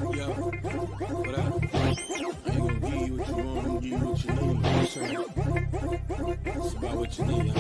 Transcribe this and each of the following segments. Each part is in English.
Yo, what up? I ain't gonna give you what you want, I'm gonna give you what you need. It's about what you need,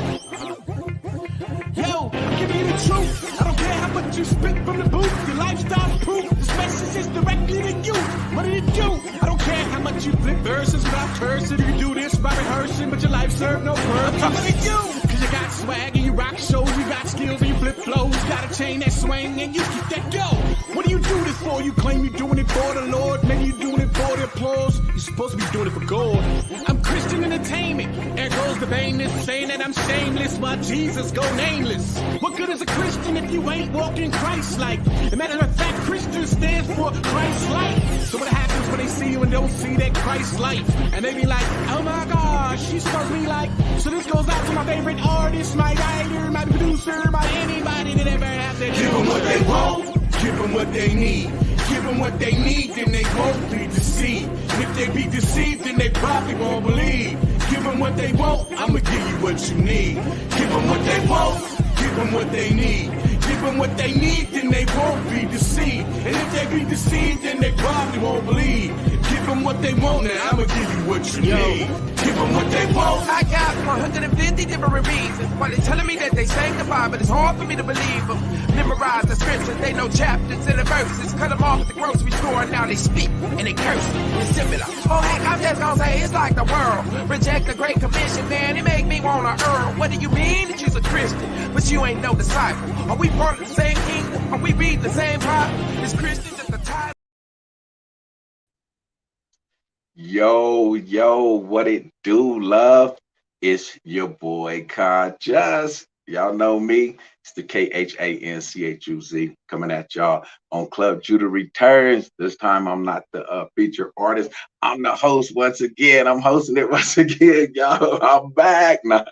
Yo, I'm giving you the truth. I don't care how much you spit from the booth. Your lifestyle's proof. This message is directly to you. What did it do? I don't care how much you flip verses without cursing. You can do this by rehearsing, but your life served no purpose. I'm talking to you. Cause you got swag and you rock shows. You got skills and you flip flows. Got a chain that swing and you keep that go. What do you do this for? You claim you're doing it for the Lord. Maybe you're doing it for the applause. You're supposed to be doing it for God. I'm Christian entertainment. There goes the vainess, saying that I'm shameless while Jesus go nameless. What good is a Christian if you ain't walking Christ-like? As a matter of fact, Christian stands for Christ-like. So what happens when they see you and don't see that Christ-like? And they be like, oh my gosh, she's supposed to be like. So this goes out to my favorite artist, my writer, my producer, my anybody that ever have to give them what they want. Give them what they need. Give them what they need, then they won't be deceived. And if they be deceived, then they probably won't believe. Give them what they want, I'ma give you what you need. Give them what they want, give them what they need. Give them what they need, then they won't be deceived. And if they be deceived, then they probably won't believe. Give them what they want, and I'ma give you what you need. Give them what they want. I got 150 different reasons why they telling me that they sanctified, but it's hard for me to believe them. Memorize the scriptures, they know chapters and the verses. Cut them off at the grocery store, and now they speak and they curse. It's similar. Oh heck, I'm just gonna say it's like the world. Reject the Great Commission, man, it make me wanna earn. What do you mean that you's a Christian, but you ain't no disciple? Are we part of the same kingdom? Are we reading the same Bible? Is Christian just a title? Yo, what it do, love? It's your boy, Just. Y'all know me. It's the KHANCHUZ coming at y'all on Club Judah Returns. This time I'm not the featured artist. I'm the host once again. I'm hosting it once again, y'all. I'm back now.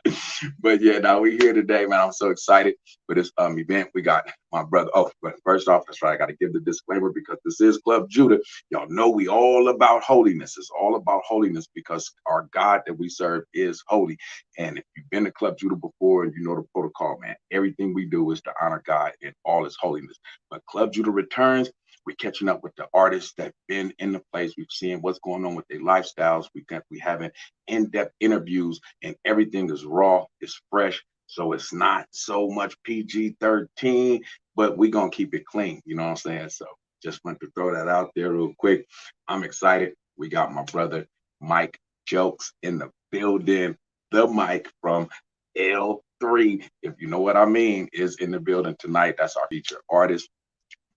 But yeah, now we here today, man. I'm so excited for this event. We got my brother. Oh, but first off, that's right. I got to give the disclaimer because this is Club Judah. Y'all know we all about holiness. It's all about holiness because our God that we serve is holy. And if you've been to Club Judah before and you know the protocol, man, everything we do is to honor God in all his holiness. But Club Judah Returns, we're catching up with the artists that been in the place. We've seen what's going on with their lifestyles. We having in-depth interviews, and everything is raw, it's fresh. So it's not so much PG-13, but we're gonna keep it clean. You know what I'm saying? So just wanted to throw that out there real quick. I'm excited. We got my brother Mike Jokes in the building. The Mike from L3, if you know what I mean, is in the building tonight. That's our featured artist.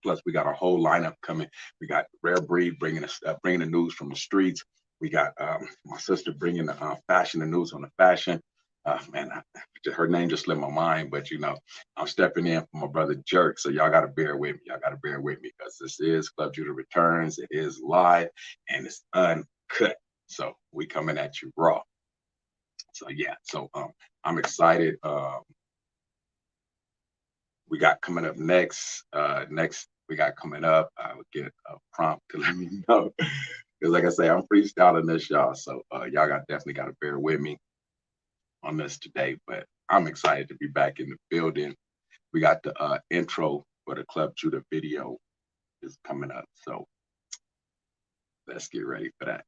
Plus, we got a whole lineup coming. We got Rare Breed bringing the news from the streets. We got my sister bringing the fashion, the news on the fashion. Man, her name just slipped my mind, but you know, I'm stepping in for my brother Jerk. So y'all got to bear with me. Y'all got to bear with me because this is Club Judah Returns. It is live and it's uncut. So we coming at you raw. So yeah, so I'm excited. We got coming up next. We got coming up. I would get a prompt to let me know because, like I say, I'm freestyling this, y'all. So y'all definitely got to bear with me on this today. But I'm excited to be back in the building. We got the intro for the Club Judah video is coming up. So let's get ready for that.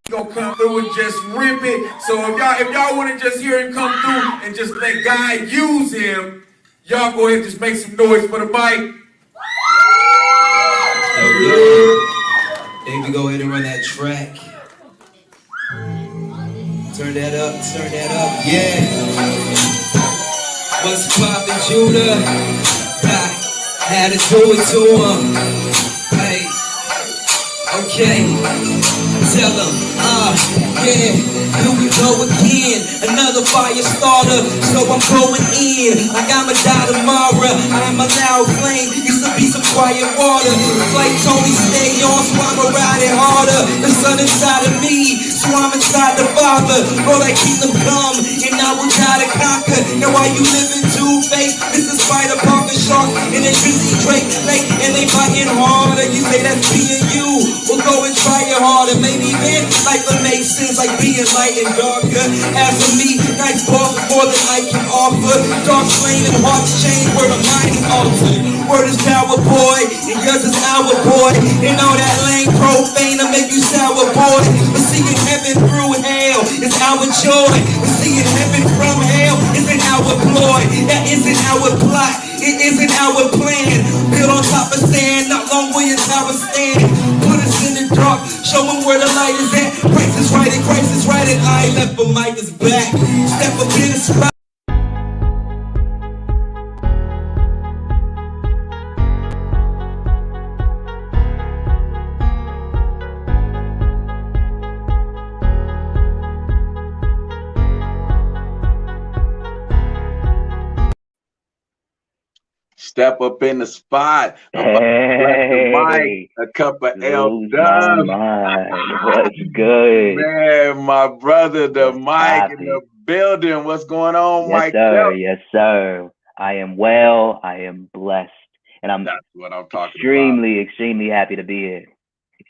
Gonna come through and just rip it. So if y'all want to just hear him come through and just let God use him, y'all go ahead and just make some noise for the mic. Maybe go ahead and run that track. Turn that up, yeah. What's poppin', Judah? Had to do it to him. Hey, okay. Tell them, yeah, here we go again. Another fire starter, so I'm going in. Like I'm a die tomorrow, I'm a loud flame. Used to be some quiet water. Like Tony, stay on, so I'ma ride it harder. The sun inside of me, so I'm inside the Father. Lord, I keep them calm, and I will try to conquer. Now why you living two-faced? This is Spider Parker Shark, and they straight late and they fighting harder. You say that's being you. Well, go and try it harder. Maybe then life will make sense like being light and darker. As for me, nights fall more than I can offer. Dark flame and hearts change where the mind is altered. Word is power, boy, and yours is our boy. And all that lame profane to make you sour, boy. But seeing heaven through hell is our joy. But seeing heaven from hell isn't our ploy. That isn't our plot. It isn't our plan. Built on top of sand, not long will your tower stand. Put us in the dark, show them where the light is at. Christ is right and Christ is right and I left, but Mike is back. Step up in the spot. Step up in the spot. Hey, a cup of L lose Dub. my mind. What's good? Man, my brother, the What's Mike in the poppin'? building. What's going on, Yes, Mike? sir. Yes, sir. I am well. I am blessed, and I'm That's what I'm talking extremely happy to be here.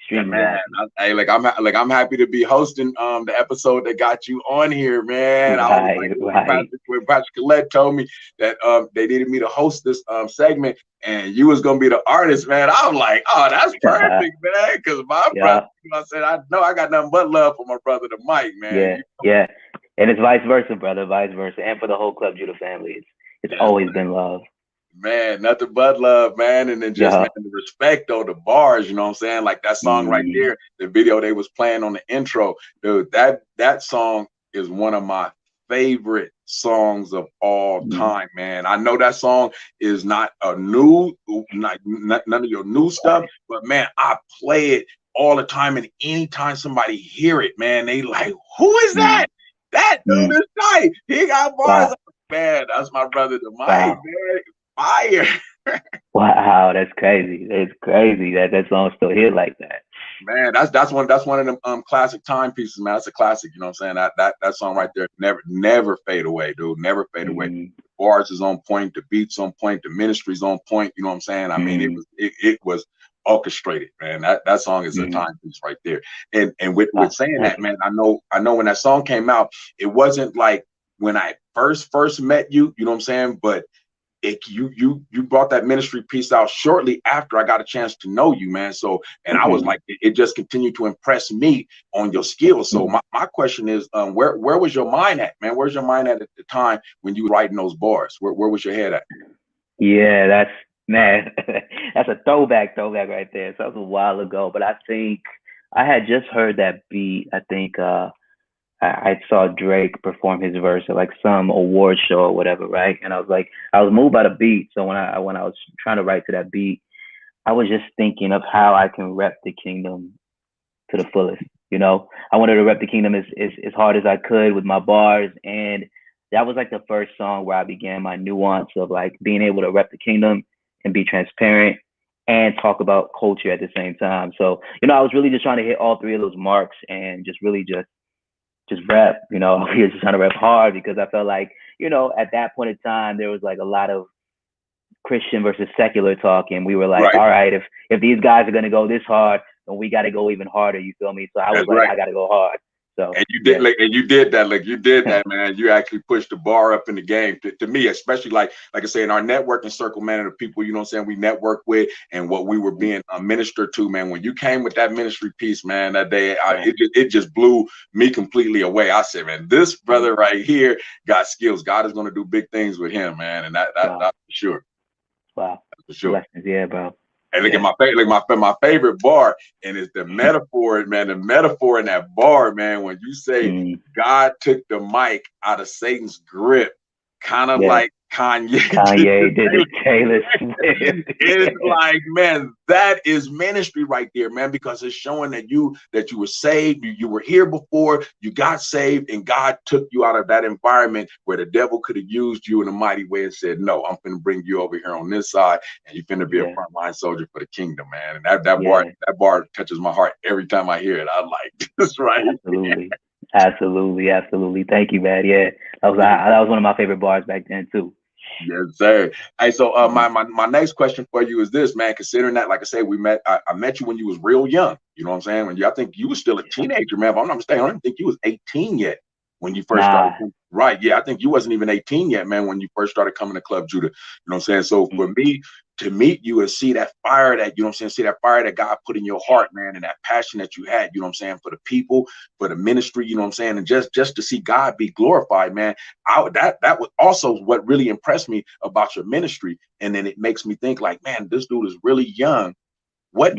Yeah, Extremely man. happy. I'm happy to be hosting the episode that got you on here, man. I was like, Right. when Patrick Collette told me that they needed me to host this segment and you was gonna be the artist, man. I was like, oh, that's perfect, man. Because my Yeah. brother, I said, I know I got nothing but love for my brother, the Mike, man. Yeah. Yeah. And it's vice versa, brother. Vice versa, and for the whole Club Judah family, it's always been love. Man, nothing but love, man. And then just man, the respect on the bars, you know what I'm saying? Like that song right there, the video they was playing on the intro, dude, that song is one of my favorite songs of all time, man. I know that song is not a new, not none of your new stuff, but man, I play it all the time, and anytime somebody hear it, man, they like, who is that? That dude is tight. He got bars. Man, that's my brother, the Mike, man. Fire. Wow, that's crazy. It's crazy that song still hit like that. Man, that's one of them classic timepieces, man. That's a classic, you know what I'm saying? That song right there never fade away, dude. Never fade away. The bars is on point, the beats on point, the ministry's on point, you know what I'm saying? I mean, it was orchestrated, man. That song is a timepiece right there. And with saying that, man, I know when that song came out, it wasn't like when I first met you, you know what I'm saying? But you brought that ministry piece out shortly after I got a chance to know you, man. So, and I was like, it just continued to impress me on your skills. So my question is, where was your mind at, man? Where's your mind at the time when you were writing those bars? Where was your head at? Yeah, that's a throwback right there. So that was a while ago, but I think I had just heard that beat. I think I saw Drake perform his verse at like some award show or whatever, right? And I was moved by the beat. So when I was trying to write to that beat, I was just thinking of how I can rep the kingdom to the fullest. You know, I wanted to rep the kingdom as hard as I could with my bars, and that was like the first song where I began my nuance of like being able to rep the kingdom and be transparent and talk about culture at the same time. So, you know, I was really just trying to hit all three of those marks and just really just rap, you know. We were just trying to rap hard because I felt like, you know, at that point in time, there was like a lot of Christian versus secular talk. And we were like, all right, if these guys are going to go this hard, then we got to go even harder. You feel me? So I was I got to go hard. So, and you did you did that, man. You actually pushed the bar up in the game to me, especially like I say in our networking circle, man, and the people, you know what I'm saying, we network with and what we were being ministered to, man. When you came with that ministry piece, man, that day, it just blew me completely away. I said, man, this brother right here got skills. God is going to do big things with him, man, and that's for sure. Wow, that's for sure. Blessings. Yeah, bro. And look at my favorite bar, and it's the metaphor, man. The metaphor in that bar, man. When you say God took the mic out of Satan's grip, kind of like Kanye did to Taylor Swift. It's like, man, that is ministry right there, man, because it's showing that you were saved, you were here before, you got saved, and God took you out of that environment where the devil could have used you in a mighty way and said, no, I'm finna bring you over here on this side, and you're finna be a frontline soldier for the kingdom, man. And that bar touches my heart every time I hear it. I like this, right? Absolutely. Thank you, man. Yeah, that was one of my favorite bars back then too. Yes, sir. Hey, so my next question for you is this, man. Considering that, like I said, I met you when you was real young. You know what I'm saying? I think you was still a teenager, man. If I'm not mistaken, I don't think you was 18 yet when you first started. Nah. Right? Yeah, I think you wasn't even 18 yet, man, when you first started coming to Club Judah. You know what I'm saying? So for me to meet you and see that fire that, you know what I'm saying, see that fire that God put in your heart, man, and that passion that you had, you know what I'm saying, for the people, for the ministry, you know what I'm saying, and just to see God be glorified, man. That was also what really impressed me about your ministry. And then it makes me think like, man, this dude is really young. What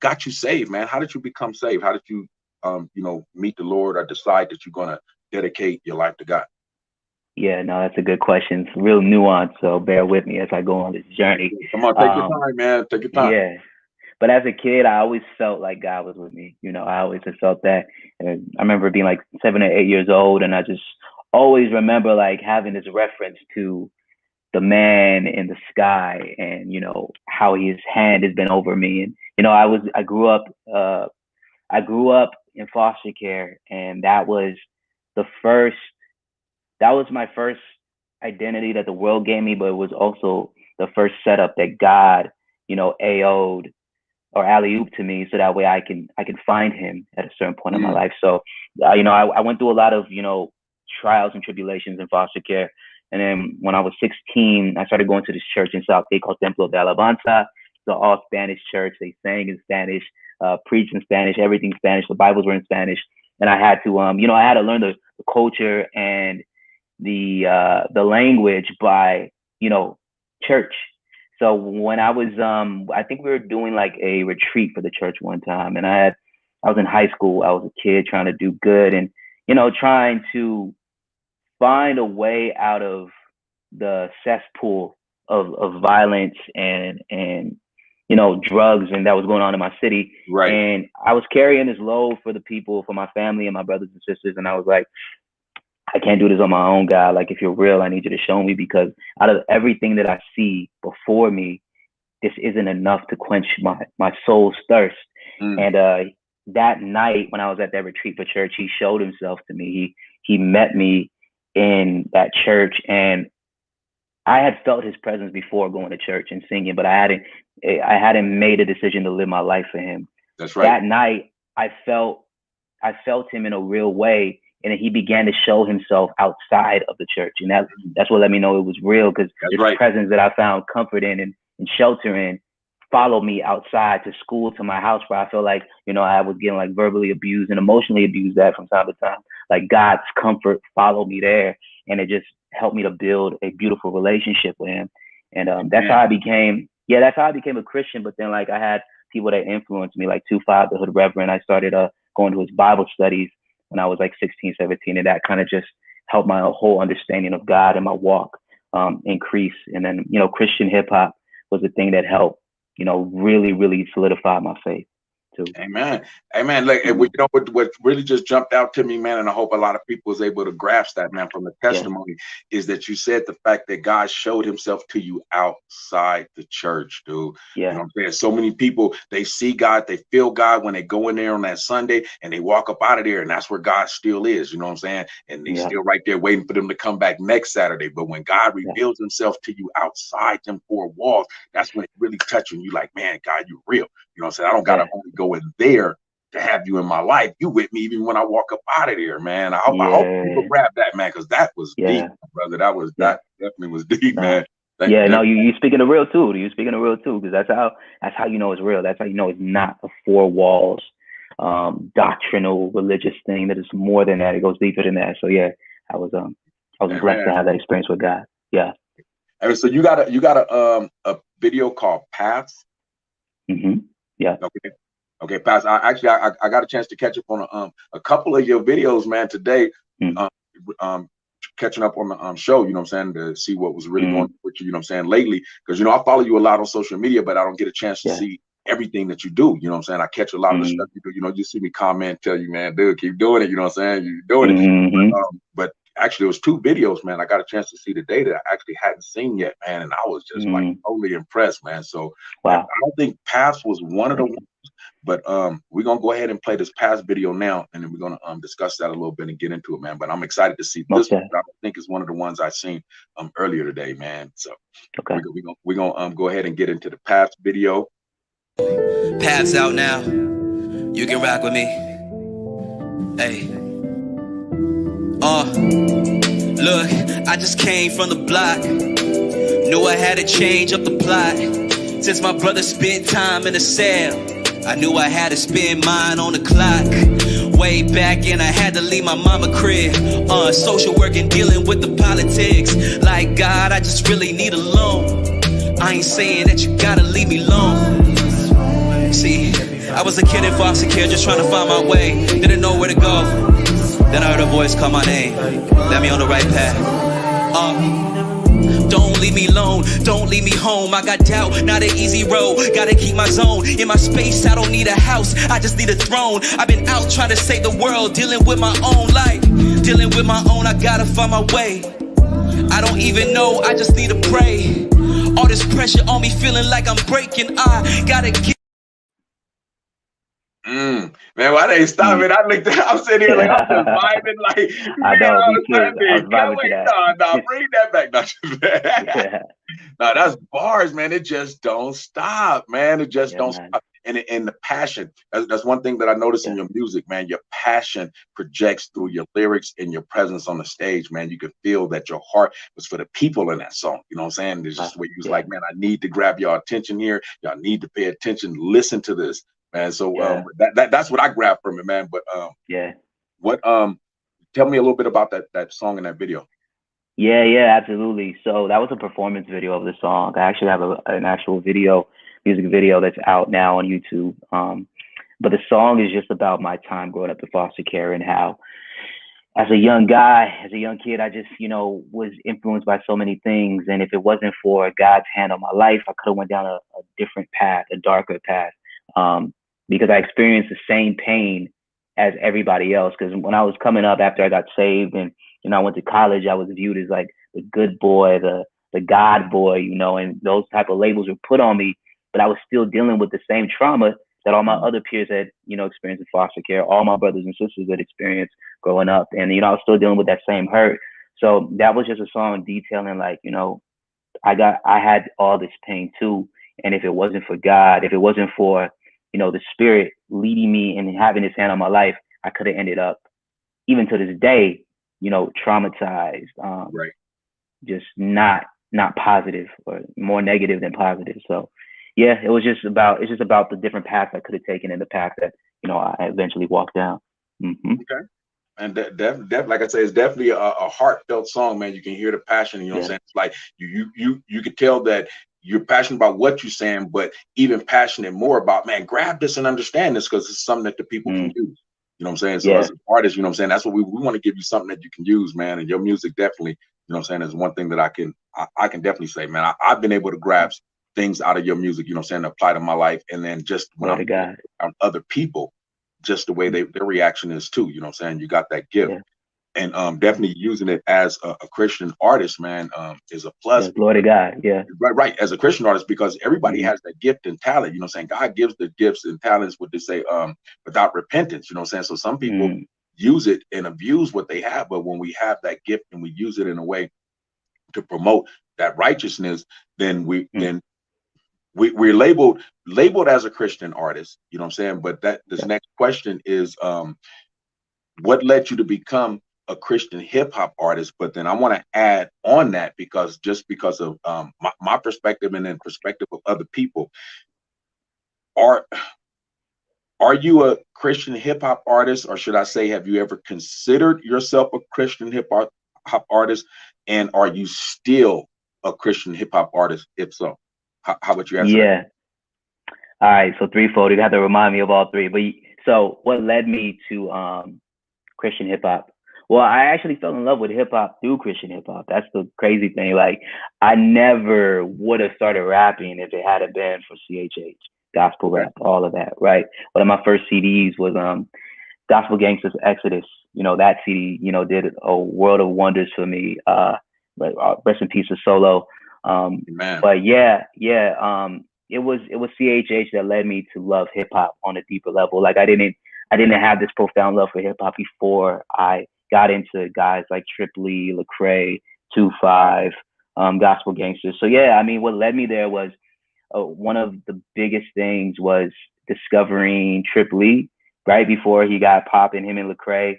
got you saved, man? How did you become saved? How did you meet the Lord or decide that you're gonna dedicate your life to God? Yeah, no, that's a good question. It's real nuanced, so bear with me as I go on this journey. Come on, take your time, man. Take your time. Yeah. But as a kid, I always felt like God was with me. You know, I always just felt that. And I remember being like 7 or 8 years old, and I just always remember like having this reference to the man in the sky, and you know how his hand has been over me. And you know, I grew up in foster care, and that was my first identity that the world gave me, but it was also the first setup that God, you know, AO'd or alley-oop to me, so that way I can find him at a certain point in my life. So, you know, I went through a lot of, you know, trials and tribulations in foster care. And then when I was 16, I started going to this church in South Bay called Templo de Alabanza. It's an all Spanish church. They sang in Spanish, preached in Spanish, everything Spanish. The Bibles were in Spanish. And I had to, you know, I had to learn the culture and the language by, you know, church. So when I was, I think we were doing like a retreat for the church one time, and I was in high school. I was a kid trying to do good, and you know, trying to find a way out of the cesspool of violence and you know, drugs and that was going on in my city. Right. And I was carrying this load for the people, for my family and my brothers and sisters, and I was like, I can't do this on my own, God. Like, if you're real, I need you to show me, because out of everything that I see before me, this isn't enough to quench my soul's thirst. And that night when I was at that retreat for church, he showed himself to me. He met me in that church, and I had felt his presence before going to church and singing, but I hadn't made a decision to live my life for him. That's right. That night, I felt him in a real way. And then he began to show himself outside of the church. And that's what let me know it was real, because his presence that I found comfort in and shelter in followed me outside to school, to my house, where I feel like, you know, I was getting like verbally abused and emotionally abused that from time to time. Like, God's comfort followed me there. And it just helped me to build a beautiful relationship with him. And that's how I became a Christian. But then, like, I had people that influenced me, like 2-5, the Hood Reverend. I started going to his Bible studies when I was like 16, 17, and that kind of just helped my whole understanding of God and my walk increase. And then, you know, Christian hip hop was the thing that helped, you know, really, really solidify my faith too. Amen. Amen. Like, you know what really just jumped out to me, man, and I hope a lot of people was able to grasp that, man, from the testimony, is that you said the fact that God showed himself to you outside the church, dude. Yeah. You know what I'm saying? So many people, they see God, they feel God when they go in there on that Sunday, and they walk up out of there, and that's where God still is, you know what I'm saying? And he's still right there waiting for them to come back next Saturday. But when God reveals himself to you outside them four walls, that's when it really touching you, like, man, God, you're real. You know what I'm saying? I don't gotta only go in there to have you in my life. You with me even when I walk up out of there, man. I hope people grab that, man, because that was deep, brother. That definitely was deep, man. You speaking the real too. You speaking the real too, because that's how you know it's real. That's how you know it's not a four walls doctrinal religious thing. That is more than that. It goes deeper than that. So yeah, I was blessed to have that experience with God. Yeah. And so you got a video called Paths. Yeah. Okay, Paths. I got a chance to catch up on a couple of your videos, man, today. Catching up on the show, you know what I'm saying, to see what was really going on with you, you know what I'm saying, lately. Because, you know, I follow you a lot on social media, but I don't get a chance to see everything that you do. You know what I'm saying? I catch a lot of the stuff you do. You know, you see me comment, tell you, man, dude, keep doing it. You know what I'm saying? You're doing it. But actually, it was 2 videos, man, I got a chance to see today that I actually hadn't seen yet, man. And I was just like totally impressed, man. So I don't think Paths was one of the ones But we're gonna go ahead and play this past video now, and then we're gonna discuss that a little bit and get into it, man. But I'm excited to see this one. I think is one of the ones I seen earlier today, man. So we're gonna go ahead and get into the past video. Paths out now. You can rock with me. Hey. Look, I just came from the block. Knew I had to change up the plot. Since my brother spent time in the cell, I knew I had to spend mine on the clock. Way back and I had to leave my mama crib. Social work and dealing with the politics. Like God, I just really need a loan. I ain't saying that you gotta leave me alone. See, I was a kid in foster care just trying to find my way. Didn't know where to go. Then I heard a voice call my name. Let me on the right path. Don't leave me alone, don't leave me home. I got doubt, not an easy road. Gotta keep my zone. In my space, I don't need a house, I just need a throne. I've been out trying to save the world, dealing with my own life. Dealing with my own, I gotta find my way. I don't even know, I just need to pray. All this pressure on me, feeling like I'm breaking. I gotta get. Man, why they stop it? I looked at, I'm sitting here like I'm just vibing, like I know, me too. I was vibing to that. No, bring that back. No, that's bars, man. It just don't stop, man. It just don't stop. And the passion, that's one thing that I noticed in your music, man. Your passion projects through your lyrics and your presence on the stage, man. You can feel that your heart was for the people in that song. You know what I'm saying? It's just where you was like, man, I need to grab your attention here. Y'all need to pay attention. Listen to this. Man, so that's what I grabbed from it, man. But what tell me a little bit about that song and that video. Yeah, absolutely. So that was a performance video of the song. I actually have an actual music video that's out now on YouTube. But the song is just about my time growing up in foster care and how, as a young guy, as a young kid, I just, was influenced by so many things. And if it wasn't for God's hand on my life, I could have went down a different path, a darker path. Because I experienced the same pain as everybody else. Because when I was coming up after I got saved and I went to college, I was viewed as like the good boy, the God boy, and those type of labels were put on me. But I was still dealing with the same trauma that all my other peers had, experienced in foster care, all my brothers and sisters had experienced growing up. And, I was still dealing with that same hurt. So that was just a song detailing like, I had all this pain too. And if it wasn't for God, if it wasn't for, the Spirit leading me and having His hand on my life, I could have ended up, even to this day, traumatized, just not positive, or more negative than positive. So, yeah, it's just about the different paths I could have taken and the path that I eventually walked down. Okay. And like I say, it's definitely a heartfelt song, man. You can hear the passion. What I'm saying? It's like you could tell that you're passionate about what you're saying, but even passionate more about, man, grab this and understand this, because it's something that the people can use. You know what I'm saying? So as an artist, what I'm saying, that's what we want to give you, something that you can use, man. And your music definitely, what I'm saying, is one thing that I can definitely say, man, I've been able to grasp things out of your music, what I'm saying, apply to my life. And then just when I'm around other people, just the way their reaction is too, what I'm saying? You got that gift. And definitely using it as a Christian artist, man, is a plus. Glory to God. Yeah. Right. As a Christian artist, because everybody has that gift and talent, what I'm saying? God gives the gifts and talents, what they say, without repentance, what I'm saying? So some people use it and abuse what they have, but when we have that gift and we use it in a way to promote that righteousness, then we're labeled as a Christian artist, what I'm saying? But this next question is, what led you to become a Christian hip hop artist? But then I want to add on that, because of my perspective and then perspective of other people. Are you a Christian hip hop artist, or should I say, have you ever considered yourself a Christian hip hop artist? And are you still a Christian hip hop artist? If so, how would you answer that? All right, so threefold. You have to remind me of all three. But so what led me to Christian hip hop? Well, I actually fell in love with hip hop through Christian hip hop. That's the crazy thing. Like, I never would have started rapping if it hadn't been for CHH, gospel rap, all of that, right? One of my first CDs was Gospel Gangsters Exodus. That CD, did a world of wonders for me. Rest in peace to Solo. But it was CHH that led me to love hip hop on a deeper level. Like I didn't have this profound love for hip hop before I got into guys like Triple Lecrae, 2-5, Gospel Gangsters. So yeah, I mean, what led me there was one of the biggest things was discovering Triple right before he got popping, him and Lecrae.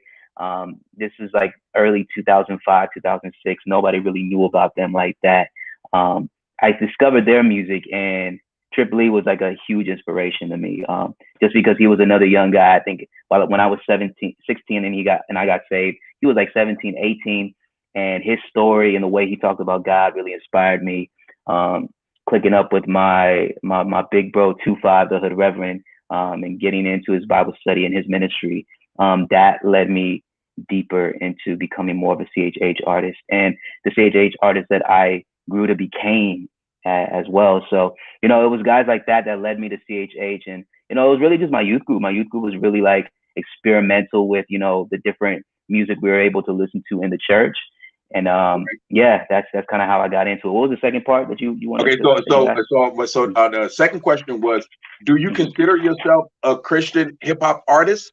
This is like early 2005, 2006. Nobody really knew about them like that. I discovered their music, and Triple was like a huge inspiration to me. Just because he was another young guy. I think when I was 16 and I got saved, he was like 17, 18, and his story and the way he talked about God really inspired me. Clicking up with my big bro 2-5, the Hood Reverend, and getting into his Bible study and his ministry, that led me deeper into becoming more of a CHH artist, and the CHH artist that I grew to became as well. So, you know, it was guys like that led me to CHH, and, you know, it was really just my youth group. My youth group was really like experimental with, you know, the different music we were able to listen to in the church. And yeah, that's kind of how I got into it. What was the second part that you wanted? Okay, so the second question was, do you consider yourself a Christian hip hop artist?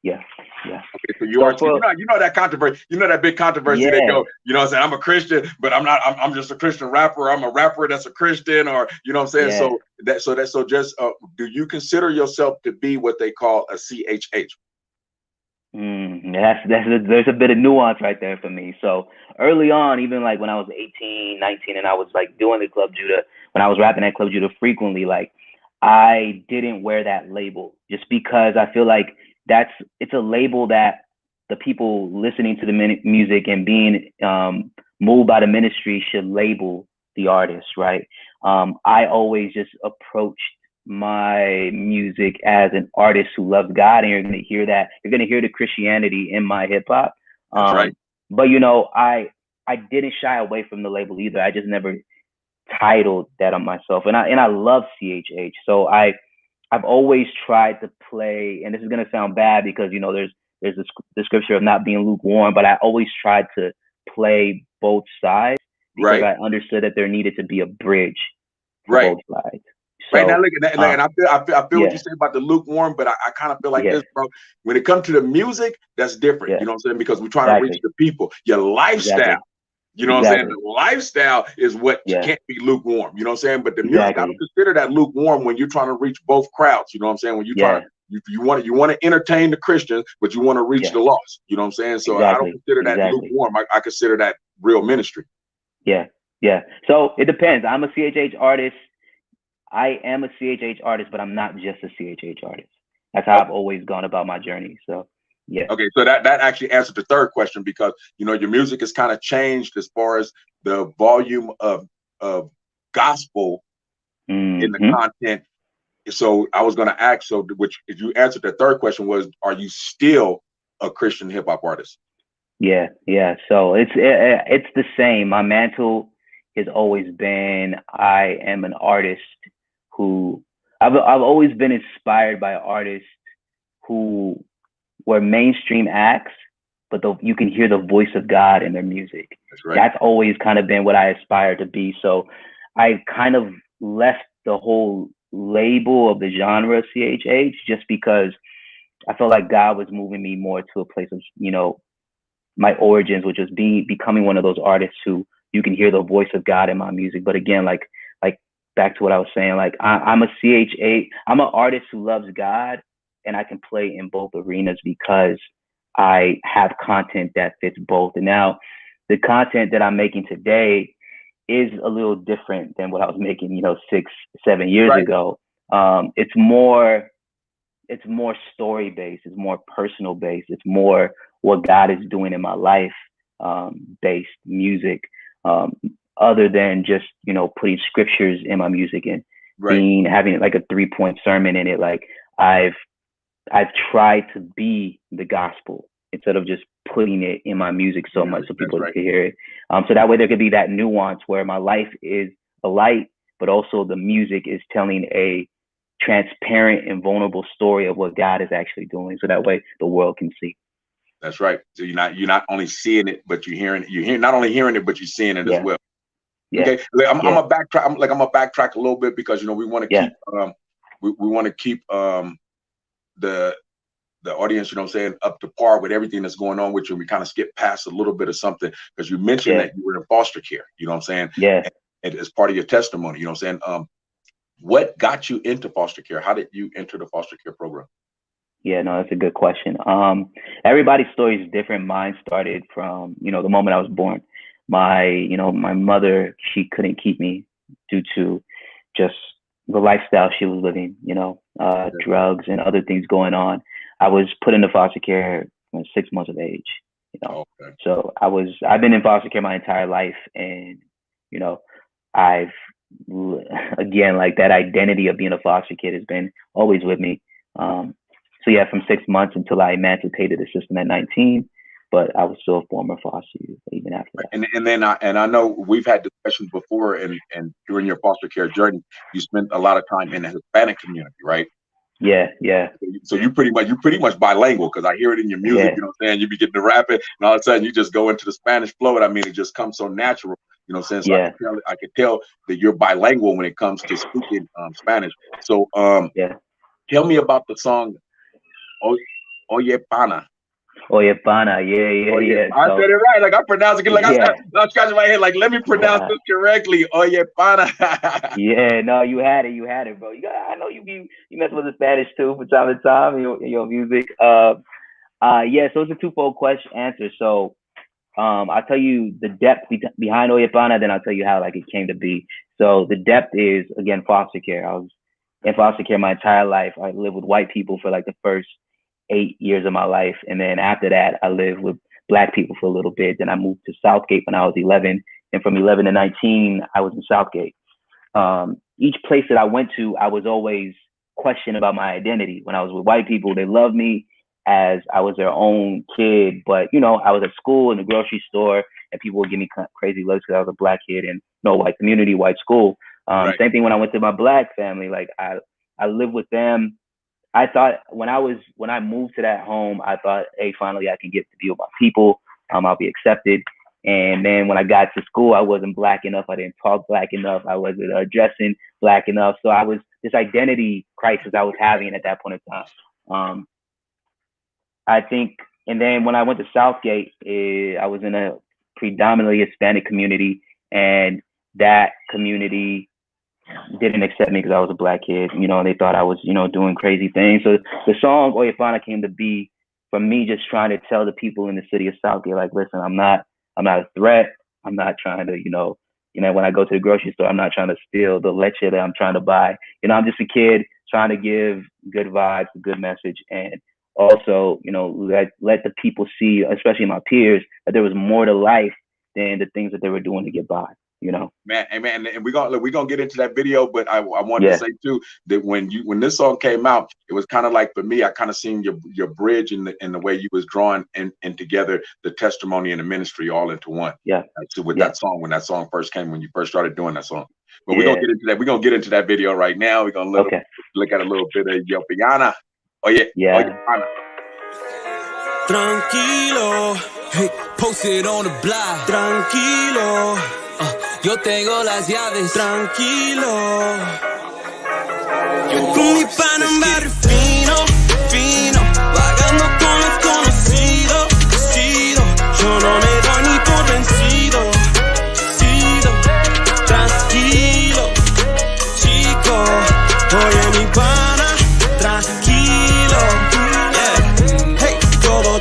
Yeah. Okay, so you are. You know that controversy. You know that big controversy. Yeah. They go, you know what I'm saying? I'm a Christian, but I'm not. I'm just a Christian rapper. I'm a rapper that's a Christian, or you know what I'm saying? Yeah. So just do you consider yourself to be what they call a CHH? There's a bit of nuance right there for me. So early on, even like when I was 18, 19, and I was like doing the Club Judah, when I was rapping at Club Judah frequently, like I didn't wear that label just because I feel like it's a label that the people listening to the music and being moved by the ministry should label the artist, right? I always just approached my music as an artist who loves God, and you're going to hear that. You're going to hear the Christianity in my hip hop. That's right. But you know, I didn't shy away from the label either. I just never titled that on myself, and I love CHH. So I've always tried to play, and this is going to sound bad because, you know, there's the scripture of not being lukewarm, but I always tried to play both sides because I understood that there needed to be a bridge for both sides. So, right, now look at that, and I feel what you say about the lukewarm, but I kind of feel like this, bro. When it comes to the music, that's different. You know what I'm saying? Because we're trying to reach the people. Your lifestyle, you know what I'm saying? The lifestyle is what can't be lukewarm. You know what I'm saying? But the music, I don't consider that lukewarm when you're trying to reach both crowds. You know what I'm saying? When you're trying, you want to entertain the Christians, but you want to reach the lost. You know what I'm saying? So I don't consider that lukewarm. I consider that real ministry. Yeah. So it depends. I'm a CHH artist. I am a CHH artist, but I'm not just a CHH artist. That's how I've always gone about my journey. So, yeah. Okay, so that actually answered the third question, because, you know, your music has kind of changed as far as the volume of gospel in the content. So I was going to ask, so which if you answered the third question was, are you still a Christian hip hop artist? Yeah. So it's the same. My mantle has always been, I am an artist who I've always been inspired by artists who were mainstream acts, but you can hear the voice of God in their music. That's right. That's always kind of been what I aspire to be. So I kind of left the whole label of the genre CHH just because I felt like God was moving me more to a place of, you know, my origins, which was becoming one of those artists who you can hear the voice of God in my music. But again, like back to what I was saying, like I'm a CHH, I'm an artist who loves God, and I can play in both arenas because I have content that fits both. And now the content that I'm making today is a little different than what I was making, you know, 6-7 years ago. It's more story based, it's more personal based, it's more what God is doing in my life based music, other than just, you know, putting scriptures in my music and having like a 3-point sermon in it. Like I've tried to be the gospel instead of just putting it in my music so much so people can hear it. So that way there could be that nuance where my life is a light, but also the music is telling a transparent and vulnerable story of what God is actually doing. So that way the world can see. That's right. So you're not only seeing it, but you're hearing it. You're not only hearing it, but you're seeing it as well. Yeah. Okay, I'm gonna backtrack. I'm gonna backtrack a little bit because we want to keep we want to keep the audience, up to par with everything that's going on with you. And we kind of skip past a little bit of something because you mentioned that you were in foster care. You know what I'm saying? Yeah. And as part of your testimony, you know what I'm saying? What got you into foster care? How did you enter the foster care program? Yeah, no, that's a good question. Everybody's story is different. Mine started from, the moment I was born. My mother, she couldn't keep me due to just the lifestyle she was living, drugs and other things going on. I was put into foster care when 6 months of age, Okay. So I've been in foster care my entire life, and, I've, again, like that identity of being a foster kid has been always with me. So yeah, from 6 months until I emancipated the system at 19, but I was still a former foster youth even after that. And then I know we've had discussions before, and during your foster care journey, you spent a lot of time in the Hispanic community, right? Yeah. So you pretty much bilingual, because I hear it in your music. You know what I'm saying? You be getting to rapping, and all of a sudden you just go into the Spanish flow. And I mean, it just comes so natural. You know what I'm saying? So I could tell that you're bilingual when it comes to speaking Spanish. So tell me about the song Oye Pana. Oye Pana, yeah. I said it right. Like, I'm pronouncing it. Like, I'm scratching my head. Like, let me pronounce this correctly. Oye Pana. Yeah, no, you had it, bro. I know you mess with the Spanish too from time to time in your music. So it's a twofold answer. So, I'll tell you the depth behind Oye Pana, then I'll tell you how it came to be. So the depth is, again, foster care. I was in foster care my entire life. I lived with white people for the first 8 years of my life. And then after that, I lived with Black people for a little bit. Then I moved to Southgate when I was 11. And from 11 to 19, I was in Southgate. Each place that I went to, I was always questioned about my identity. When I was with white people, they loved me as I was their own kid. But, I was at school, in the grocery store, and people would give me crazy looks because I was a Black kid in white community, white school. Same thing when I went to my Black family. I lived with them. I thought when I moved to that home, I thought, hey, finally I can get to be with my people. I'll be accepted. And then when I got to school, I wasn't Black enough. I didn't talk Black enough. I wasn't dressing Black enough. So I was this identity crisis I was having at that point in time. I think, and then when I went to Southgate, I was in a predominantly Hispanic community, and that community didn't accept me because I was a Black kid. They thought I was, doing crazy things. So the song Oye Pana came to be from me just trying to tell the people in the city of Southgate, listen, I'm not a threat. I'm not trying to, when I go to the grocery store, I'm not trying to steal the leche that I'm trying to buy. I'm just a kid trying to give good vibes, a good message, and also, let the people see, especially my peers, that there was more to life than the things that they were doing to get by. Man, and we're gonna get into that video, but I wanted to say too that when this song came out, it was kind of like, for me, I kind of seen your bridge in the way you was drawing and together the testimony and the ministry all into one. That song, when that song first came, when you first started doing that song. But we're gonna get into that. We're gonna get into that video right now. We're gonna look at a little bit of Yo Piana. Oye Pana. Tranquilo, hey, posted on the block. Tranquilo, yo tengo las llaves. Tranquilo, con mi pana en barrio fino, vagando con los conocidos. Yo no me doy ni por vencido. Tranquilo, chico, oye mi pana, tranquilo.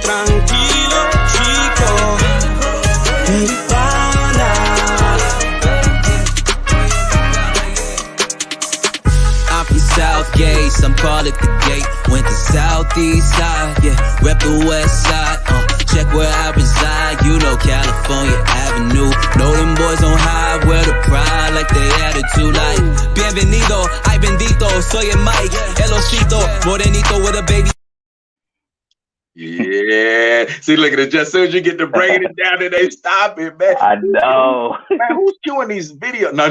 Tranquilo, chico, mi pana. I'm from Southgate, some call it the gate. Went to Southeast side, rep the West side. Check where I reside, California Avenue. Know them boys on high, wear the pride like they attitude. Like, bienvenido, ay bendito, soy el Mike, el osito, morenito with a baby. Yeah, see, look at it. Just as soon as you get to breaking it down, and they stop it, man. I know. Man, who's doing these videos? No,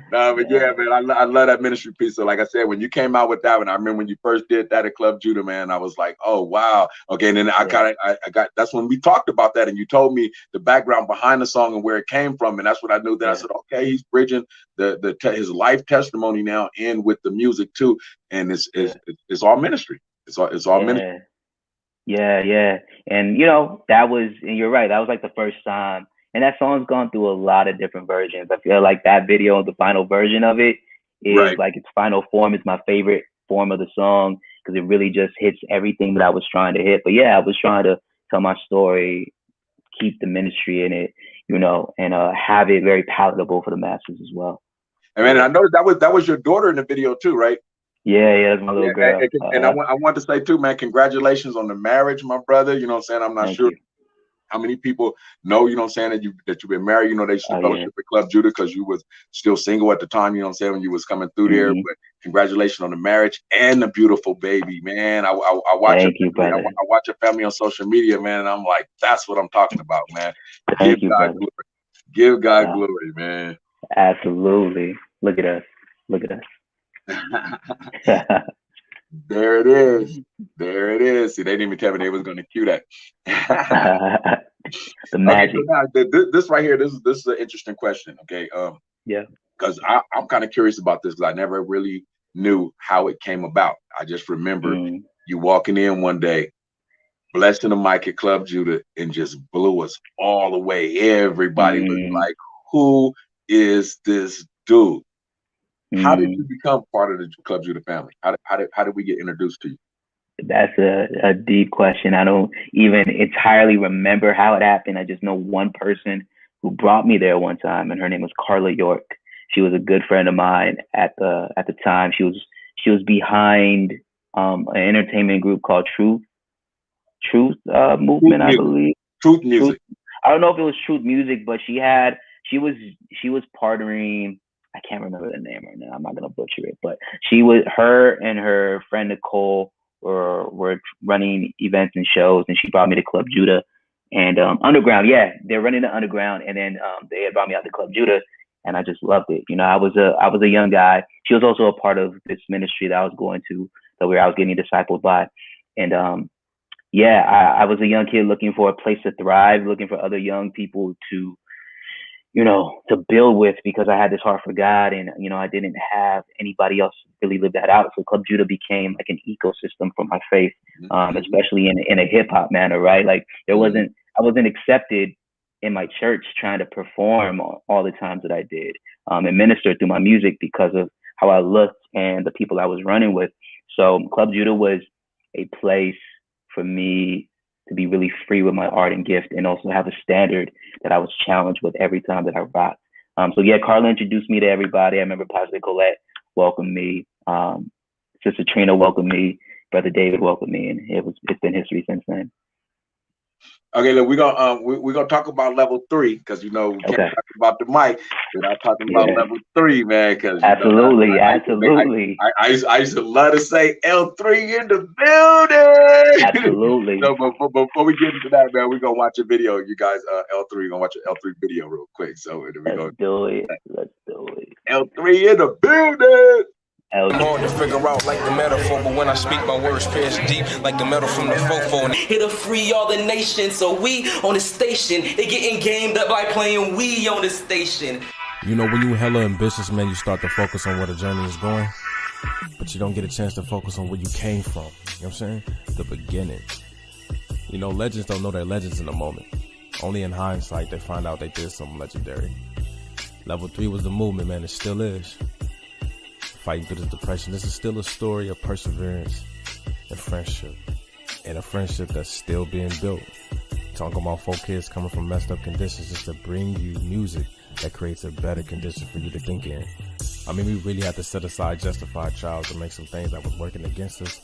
No, but yeah, man, I love that ministry piece. So, like I said, when you came out with that one, I remember when you first did that at Club Judah, man, I was like, oh wow. Okay, and then I got that's when we talked about that, and you told me the background behind the song and where it came from, and that's what I knew. That I said, okay, he's bridging his life testimony now in with the music too, and it's all ministry. It's all ministry. Yeah. And you know, and you're right, that was like the first time. And that song's gone through a lot of different versions. I feel like that video, the final version of it, is like its final form is my favorite form of the song because it really just hits everything that I was trying to hit. But yeah, I was trying to tell my story, keep the ministry in it, you know, and have it very palatable for the masses as well. And man, I noticed that was your daughter in the video too, right? Yeah, that's my little girl. And I want to say too, man, congratulations on the marriage, my brother. You know what I'm saying? I'm not sure how many people know, you know what I'm saying, that you've been married. You know, they used to fellowship at Club Judah because you was still single at the time, you know what I'm saying, when you was coming through there. But congratulations on the marriage and the beautiful baby, man. I watch I watch your family on social media, man, and I'm like, that's what I'm talking about, man. Give God glory. Give God glory, man. Absolutely. Look at us. There it is. See, they didn't even tell me they was going to cue that. The magic. Okay, so now, this right here, this is an interesting question. Okay, because I'm kind of curious about this because I never really knew how it came about. I just remember you walking in one day, blessing the mic at Club Judah, and just blew us all away. Everybody was like, "Who is this dude?" How did you become part of the Club Judah family? How did we get introduced to you? That's a deep question. I don't even entirely remember how it happened. I just know one person who brought me there one time, and her name was Carla York. She was a good friend of mine at the time. She was behind an entertainment group called Truth Movement, I believe. Truth Music. I don't know if it was Truth Music, but she was partnering. I can't remember the name right now. I'm not gonna butcher it, but her and her friend Nicole were running events and shows, and she brought me to Club Judah and Underground. Yeah, they're running the Underground, and then they had brought me out to Club Judah, and I just loved it. You know, I was a young guy. She was also a part of this ministry that I was going to, I was getting discipled by, and I was a young kid looking for a place to thrive, looking for other young people to, you know, to build with, because I had this heart for God, and, you know, I didn't have anybody else really live that out. So Club Judah became like an ecosystem for my faith, especially in a hip hop manner, right? Like I wasn't accepted in my church trying to perform all the times that I did, and minister through my music because of how I looked and the people I was running with. So Club Judah was a place for me to be really free with my art and gift, and also have a standard that I was challenged with every time that I rocked. So yeah, Carla introduced me to everybody. I remember Pastor Colette welcomed me, Sister Trina welcomed me, Brother David welcomed me, and it's been history since then. Okay, look, we're gonna talk about level 3, because you know we can't talk about the mic without talking about level 3, man. Because absolutely. I used to love to say L3 in the building. Absolutely. So before we get into that, man, we're gonna watch a video. You guys, L3, gonna watch an L3 video real quick. So Let's do it. L3 in the building. I'm hard to figure out like the metaphor, but when I speak my words pierce deep like the metal from the fofo. Here to free all the nations, so we on the station, they getting gamed up by playing we on the station. You know, when you hella ambitious, man, you start to focus on where the journey is going, but you don't get a chance to focus on where you came from. You know what I'm saying? The beginning. You know, legends don't know they're legends in the moment. Only in hindsight they find out they did something legendary. Level 3 was the movement, man. It still is. Fighting through this depression, this is still a story of perseverance and friendship, and a friendship that's still being built. Talking about 4 kids coming from messed up conditions just to bring you music that creates a better condition for you to think in. I mean, we really had to set aside justified trials to make some things that was working against us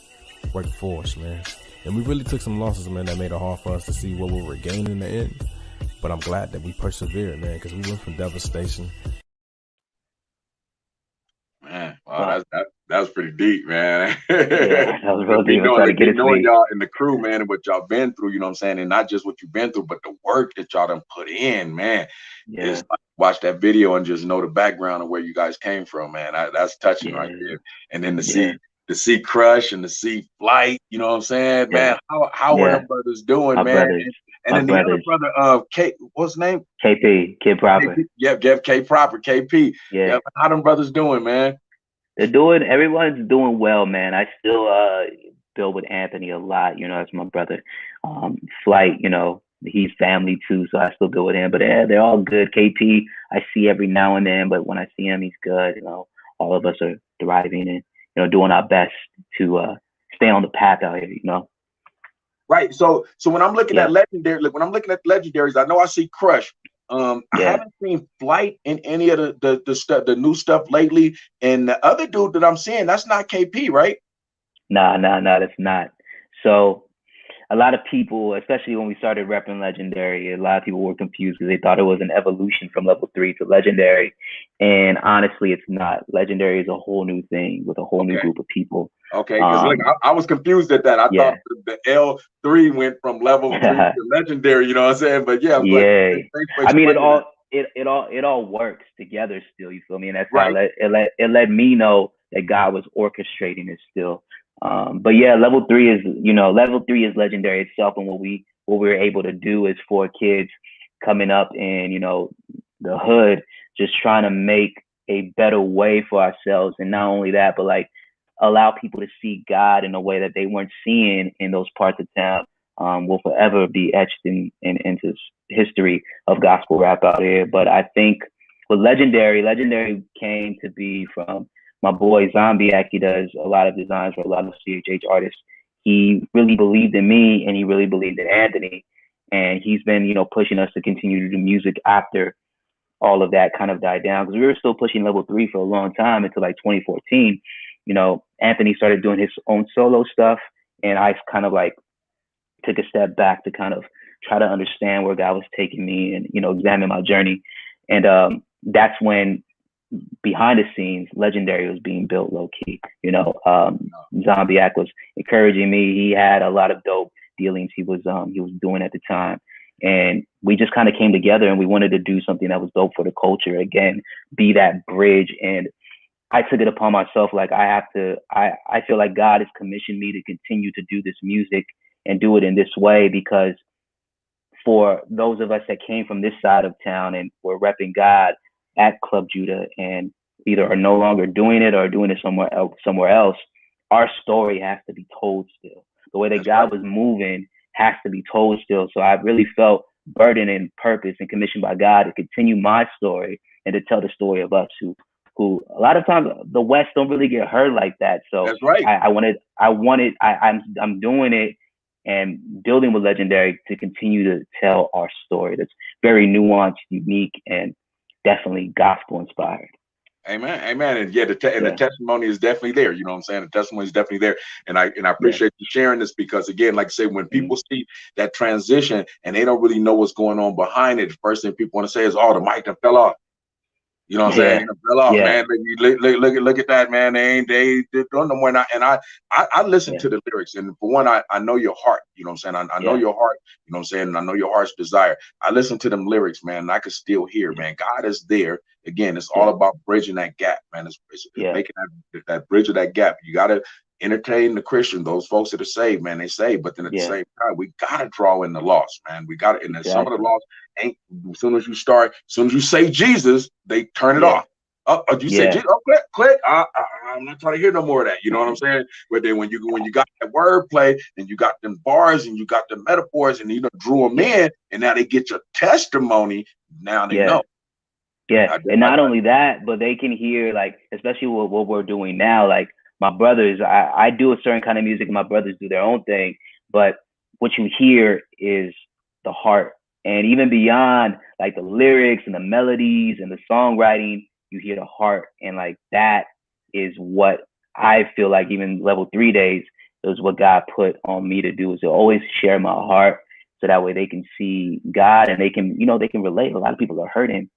work for us, man. And we really took some losses, man, that made it hard for us to see what we were gaining in the end. But I'm glad that we persevered, man, because we went from devastation. Man, wow, That was pretty deep, man. Yeah, that was real me deep. I was trying to get it to knowing me. y'all in the crew, man, and what y'all been through, you know what I'm saying? And not just what you've been through, but the work that y'all done put in, man. Yeah, It's like watch that video and just know the background of where you guys came from, man. That's touching right yeah, there. And then yeah, to see Crush and to see Flight, you know what I'm saying, yeah, man? How are yeah. them brothers doing, My man? brothers, And my then the other brothers. brother, Kate, what's his name? KP, Kid Proper. Yep, K Proper, KP. Yeah. Yep, how them brothers doing, man? Everyone's doing well, man. I still build with Anthony a lot, that's my brother. Flight, he's family too, so I still build with him. But they're all good. KP, I see every now and then, but when I see him, he's good. All of us are thriving and doing our best to stay on the path out here. Right. So when I'm looking Yeah. at legendary, when I'm looking at legendaries, I know I see Crush. I Yeah. haven't seen Flight in any of the stuff, the new stuff lately. And the other dude that I'm seeing, that's not KP, right? Nah, that's not. So a lot of people, especially when we started repping Legendary, a lot of people were confused because they thought it was an evolution from level 3 to Legendary. And honestly, it's not. Legendary is a whole new thing with a whole new group of people. Okay, because look, I was confused at that. I thought the L3 went from level 3 to legendary, you know what I'm saying? But yeah, I was I mean, it all works together still, you feel me? And that's how it let me know that God was orchestrating it still. But yeah, level 3 is legendary itself, and what we're able to do is for kids coming up in the hood, just trying to make a better way for ourselves, and not only that, but like allow people to see God in a way that they weren't seeing in those parts of town. Will forever be etched into history of gospel rap out here. But I think with legendary came to be from my boy Zombiac. He does a lot of designs for a lot of CHH artists. He really believed in me, and he really believed in Anthony. And he's been, pushing us to continue to do music after all of that kind of died down, because we were still pushing level 3 for a long time until like 2014. Anthony started doing his own solo stuff, and I kind of like took a step back to kind of try to understand where God was taking me and, examine my journey. And that's when behind the scenes, Legendary was being built low key. Zombiac was encouraging me. He had a lot of dope dealings he was doing at the time. And we just kind of came together, and we wanted to do something that was dope for the culture. Again, be that bridge. And I took it upon myself, like I feel like God has commissioned me to continue to do this music and do it in this way, because for those of us that came from this side of town and were repping God at Club Judah and either are no longer doing it or doing it somewhere else, our story has to be told still. The way that God was moving has to be told still. So I really felt burdened and purpose and commissioned by God to continue my story and to tell the story of us who a lot of times the West don't really get heard like that. So that's right. I'm doing it and building with Legendary to continue to tell our story that's very nuanced, unique, and definitely gospel inspired. Amen. And yeah, the testimony is definitely there. You know what I'm saying? The testimony is definitely there. And I appreciate you sharing this, because again, like I say, when people see that transition and they don't really know what's going on behind it, the first thing people want to say is, "Oh, the mic that fell off." You know what I'm saying? It fell off, man. Look at that, man. They don't know more. And I listen to the lyrics, and for one, I know your heart. You know what I'm saying? I know your heart. You know what I'm saying? And I know your heart's desire. I listen to them lyrics, man, and I can still hear, man. God is there. Again, it's all about bridging that gap, man. It's making that bridge of that gap. You got to entertain the Christian, those folks that are saved, man. They saved, but then at the same time, we gotta draw in the lost, man. We got to, and then some of the lost ain't. As soon as you say Jesus, they turn it off. Oh, you say Jesus? Oh, click. I'm not trying to hear no more of that. You know what I'm saying? But then when you got that wordplay, and you got them bars, and you got the metaphors, and you drew them in, and now they get your testimony. Now they know. Yeah, and not only that, but they can hear, like, especially what we're doing now. Like my brothers, I do a certain kind of music, and my brothers do their own thing. But what you hear is the heart, and even beyond like the lyrics and the melodies and the songwriting, you hear the heart, and like that is what I feel like. Even level 3 days, it was what God put on me to do, is to always share my heart, so that way they can see God and they can relate. A lot of people are hurting,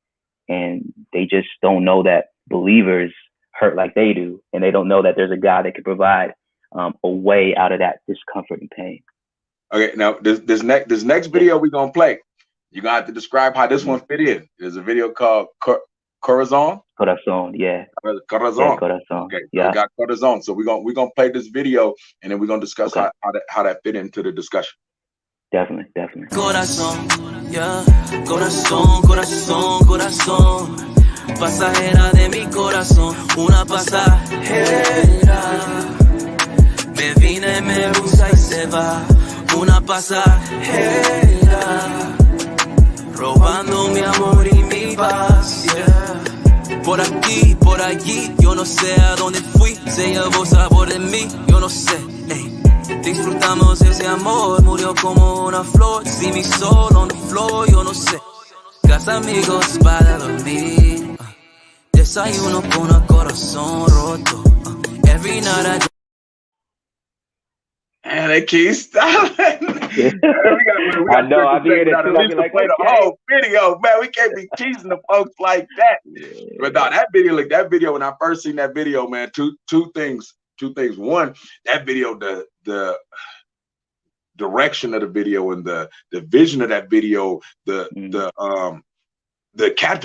and they just don't know that believers hurt like they do, and they don't know that there's a God that can provide a way out of that discomfort and pain. Okay, now this next video we're gonna play, you're gonna have to describe how this one fit in. There's a video called Corazon. Corazon, yeah. Corazon. Yeah, Corazon. Okay, so yeah. we got Corazon. So we're gonna play this video, and then we're gonna discuss Okay. how that fit into the discussion. Definitely, definitely. Corazón, yeah. Corazón, corazón, corazón. Pasajera de mi corazón, una pasajera. Me vine, me usa y se va. Una pasajera. Robando mi amor y mi paz, yeah. Por aquí, por allí, yo no sé a dónde fui. Se llevó sabor de mí, yo no sé, ey. Disfrutamos ese amor, murió como una flor. See me soul on the floor, yo no sé. Casa amigos para dormir. Desayuno con el corazón roto. Every night I And they keep stopping. I know. I'm here to play the whole video, man. We can't be teasing the folks like that. Yeah. But no, that video. When I first seen that video, man, two things. One, that video, the direction of the video and the vision of that video, the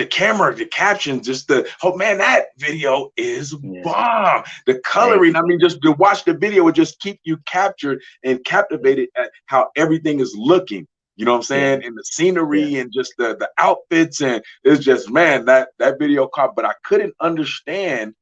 camera, the captions, just man, that video is bomb. The coloring, I mean, just to watch the video would just keep you captured and captivated at how everything is looking. You know what I'm saying? And the scenery and just the outfits, and it's just, man, that video caught. But I couldn't understand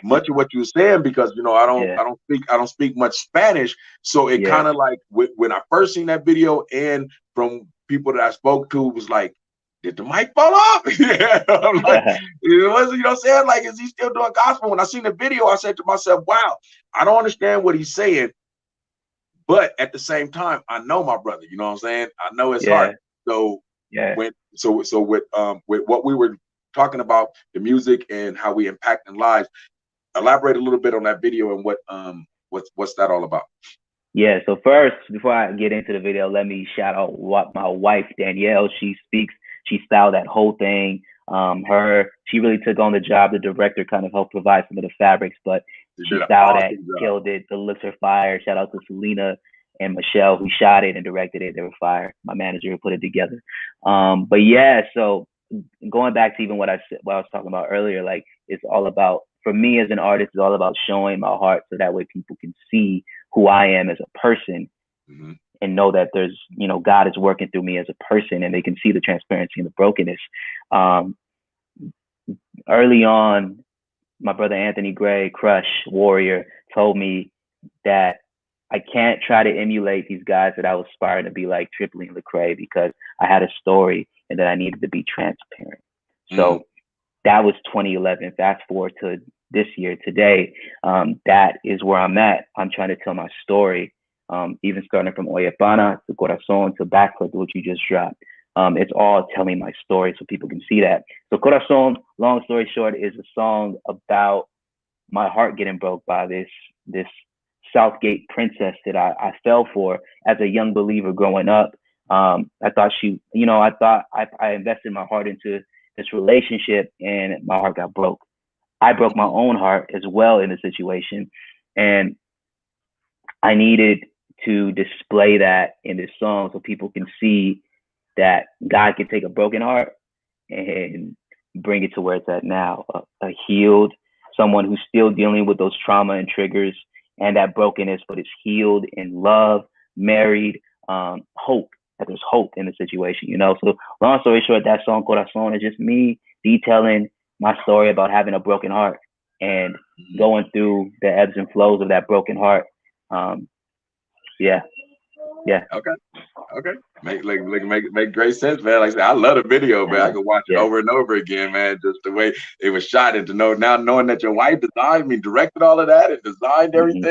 much of what you were saying because I don't speak much Spanish. So it kind of like when I first seen that video, and from people that I spoke to, was like, did the mic fall off? I'm like, it was, you know what I'm saying? Like, is he still doing gospel? When I seen the video, I said to myself, wow, I don't understand what he's saying. But at the same time, I know my brother, you know what I'm saying? I know his heart. So with what we were talking about, the music and how we impacting lives, elaborate a little bit on that video and what's that all about? Yeah, so first, before I get into the video, let me shout out my wife, Danielle. She styled that whole thing. She really took on the job. The director kind of helped provide some of the fabrics, but she styled it, killed it. The looks are fire. Shout out to Selena and Michelle who shot it and directed it. They were fire. My manager who put it together. But yeah, so going back to even what I was talking about earlier, like it's all about, for me as an artist, it's all about showing my heart so that way people can see who I am as a person. Mm-hmm. And know that there's, God is working through me as a person, and they can see the transparency and the brokenness. Early on, my brother Anthony Gray, Crush, Warrior, told me that I can't try to emulate these guys that I was aspiring to be like, Tripoli and Lecrae, because I had a story and that I needed to be transparent. So that was 2011. Fast forward to this year, today, that is where I'm at. I'm trying to tell my story. Even starting from Oye Pana to Corazon to Backflip, which you just dropped. It's all telling my story so people can see that. So Corazon, long story short, is a song about my heart getting broke by this Southgate princess that I fell for as a young believer growing up. I thought I invested my heart into this relationship and my heart got broke. I broke my own heart as well in the situation. And I needed to display that in this song so people can see that God can take a broken heart and bring it to where it's at now, a healed, someone who's still dealing with those trauma and triggers and that brokenness, but is healed in love, married, hope, that there's hope in the situation, So long story short, that song Corazon is just me detailing my story about having a broken heart and going through the ebbs and flows of that broken heart. Yeah. Okay. Make great sense, man. Like I said, I love the video, man. I could watch it over and over again, man. Just the way it was shot, and to know now, knowing that your wife directed all of that and designed everything,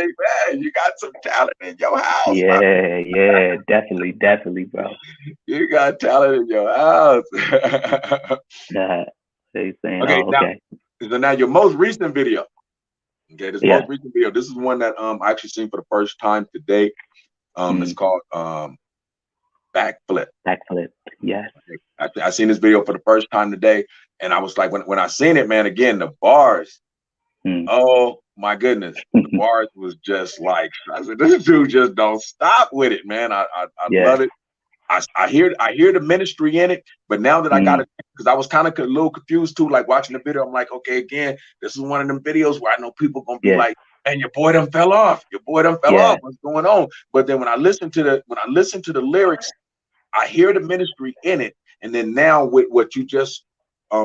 man. You got some talent in your house. Yeah, definitely, bro. You got talent in your house. So now your most recent video. Okay, most recent video. This is one that I actually seen for the first time today. It's called Backflip. Backflip, yes. I seen this video for the first time today, and I was like, when I seen it, man, again, the bars, Oh my goodness, the bars was just like, I said, this dude just don't stop with it, man. I Yeah. love it. I hear the ministry in it, but now that I got it, because I was kind of a little confused too, like watching the video, I'm like, okay, again, this is one of them videos where I know people gonna be like, and your boy done fell off. Your boy done fell off. What's going on? But then when I listen to the lyrics, I hear the ministry in it. And then now with what you just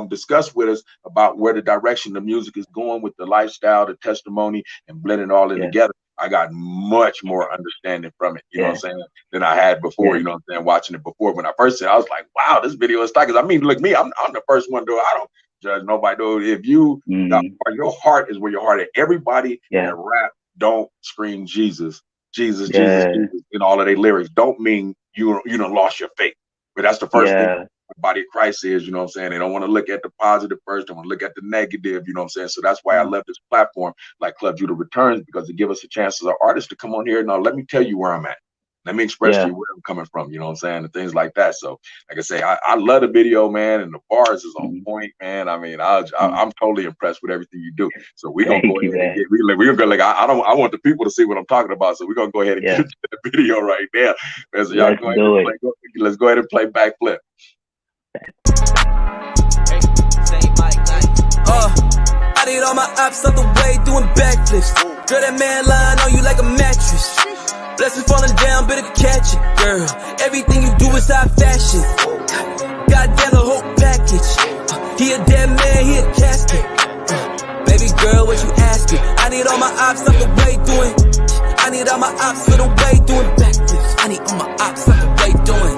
discussed with us about where the direction the music is going with the lifestyle, the testimony, and blending all in together, I got much more understanding from it, you know what I'm saying, than I had before, you know what I'm saying, watching it before. When I first said, I was like, wow, this video is tight. 'Cause I mean, look, me, I'm the first one to do it. I don't judge nobody, dude. If you, your heart is where your heart is. Everybody that rap don't scream Jesus, Jesus, Jesus, Jesus in all of their lyrics. Don't mean you done lost your faith. But that's the first thing the body of Christ is, you know what I'm saying? They don't want to look at the positive first, they want to look at the negative, you know what I'm saying? So that's why I love this platform like Club Judah Returns, because it gives us a chance as an artist to come on here and let me tell you where I'm at. Let me express to you where I'm coming from, you know what I'm saying? And things like that. So like I say, I love the video, man, and the bars is on point, man. I mean, I'm totally impressed with everything you do. So we're gonna go ahead and we're gonna go, like I want the people to see what I'm talking about. So we're gonna go ahead and get into the video right now. So y'all let's go ahead and play Backflip. I need all my ops out the way doing backflips. Girl, that man lying on you like a mattress. Blessings falling down, better catch it, girl. Everything you do is high fashion. Goddamn the whole package. He a dead man, he a casket. Baby girl, what you asking? I need all my ops out the way doing. I need all my ops out the way doing backflips. I need all my ops out the way doing.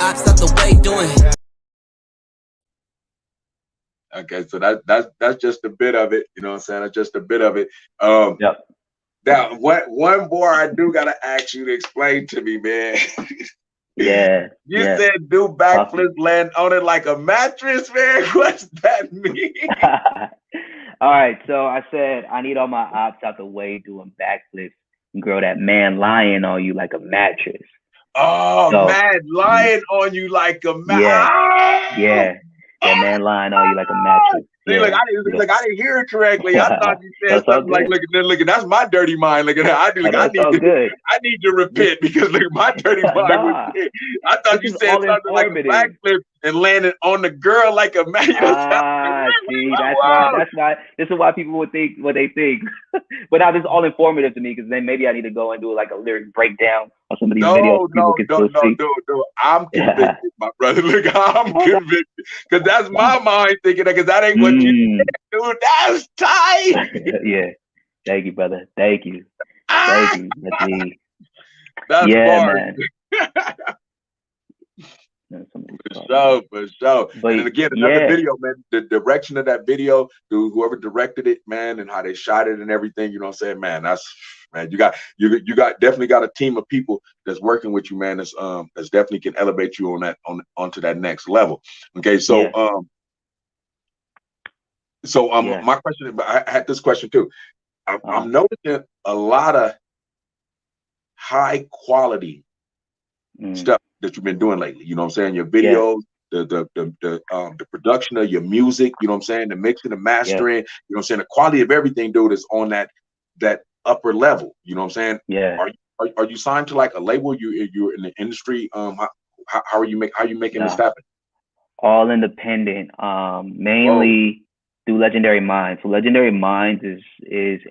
Ops out the way doing. Okay, so that's just a bit of it, you know what I'm saying? That's just a bit of it. Now, one bar I do gotta ask you to explain to me, man. You said do backflip, land on it like a mattress, man. What's that mean? All right, so I said I need all my ops out the way doing backflips. Girl, that man lying on you like a mattress. Oh, so, man lying on you like a mattress. That man lying on you like a mattress. See, look, I didn't hear it correctly. I thought you said something like, look, that's my dirty mind. Look at that. I need to repent because look, my dirty mind. I thought you said something like a backflip and landed on the girl like a man. See, that's why. This is why people would think what they think. But now this is all informative to me because then maybe I need to go and do like a lyric breakdown on some of these videos. No, I'm convicted, my brother. Look, I'm convicted because that's my mind thinking that because that ain't what you said, dude. That's tight. Thank you, brother. Thank you. Thank you. Let's see. That's man. For sure. But, and again, another video, man. The direction of that video, dude, whoever directed it, man, and how they shot it and everything, you know what I'm saying, man. That's you got definitely got a team of people that's working with you, man. That's definitely can elevate you onto that next level. Okay, so my question, I had this question too. I'm noticing a lot of high quality stuff that you've been doing lately. You know what I'm saying? Your videos, the production of your music, you know what I'm saying? The mixing, the mastering, you know what I'm saying? The quality of everything, dude, is on that upper level. You know what I'm saying? Yeah. Are you signed to like a label? You're in the industry. How are you making this happen? All independent. Mainly through Legendary Minds. So Legendary Minds is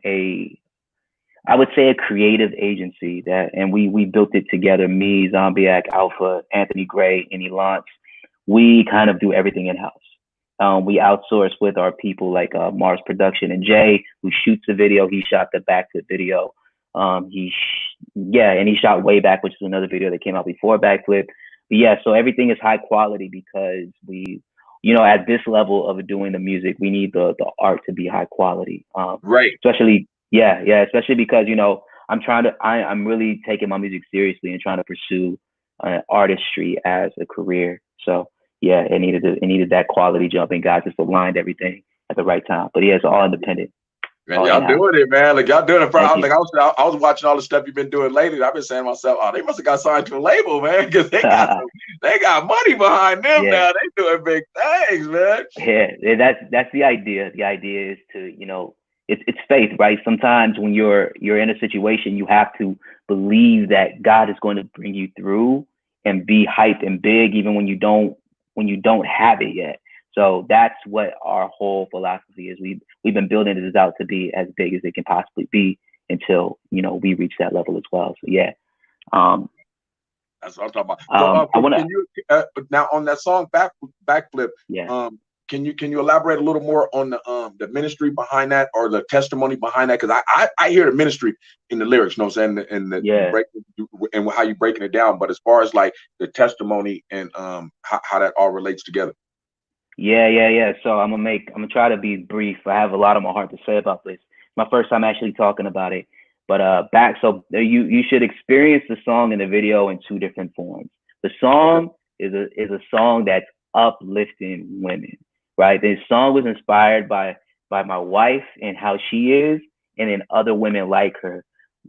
I would say a creative agency and we built it together. Me, Zombiac, Alpha, Anthony Gray, and Elance. We kind of do everything in house. We outsource with our people like Mars Production and Jay, who shoots the video. He shot the Backflip video. And he shot Way Back, which is another video that came out before Backflip. But so everything is high quality because we, at this level of doing the music, we need the art to be high quality. Right. Especially. Especially because, I'm really taking my music seriously and trying to pursue artistry as a career. So it needed that quality jump, and God just aligned everything at the right time. But it's all independent. Man, Oh y'all yeah. doing it, man. Like y'all doing it. Thank you. Like I was watching all the stuff you've been doing lately. I've been saying to myself, oh, they must have got signed to a label, man, because they got money behind them Yeah. now. They doing big things, man. Yeah, that's the idea. The idea is to, you know, it's faith, right? Sometimes when you're in a situation, you have to believe that God is going to bring you through and be hyped and big, even when you don't have it yet. So that's what our whole philosophy is. We've been building this out to be as big as it can possibly be until, you know, we reach that level as well. So yeah. That's what I'm talking about. So, I want can you now on that song Backflip? Yeah. Can you elaborate a little more on the ministry behind that or the testimony behind that? Because I hear the ministry in the lyrics, you know what I'm saying, and the break and how you breaking it down. But as far as like the testimony and how that all relates together. Yeah. So I'm gonna try to be brief. I have a lot on my heart to say about this. My first time actually talking about it. But so you should experience the song and the video in two different forms. The song is a song that's uplifting women, right? This song was inspired by my wife and how she is, and then other women like her,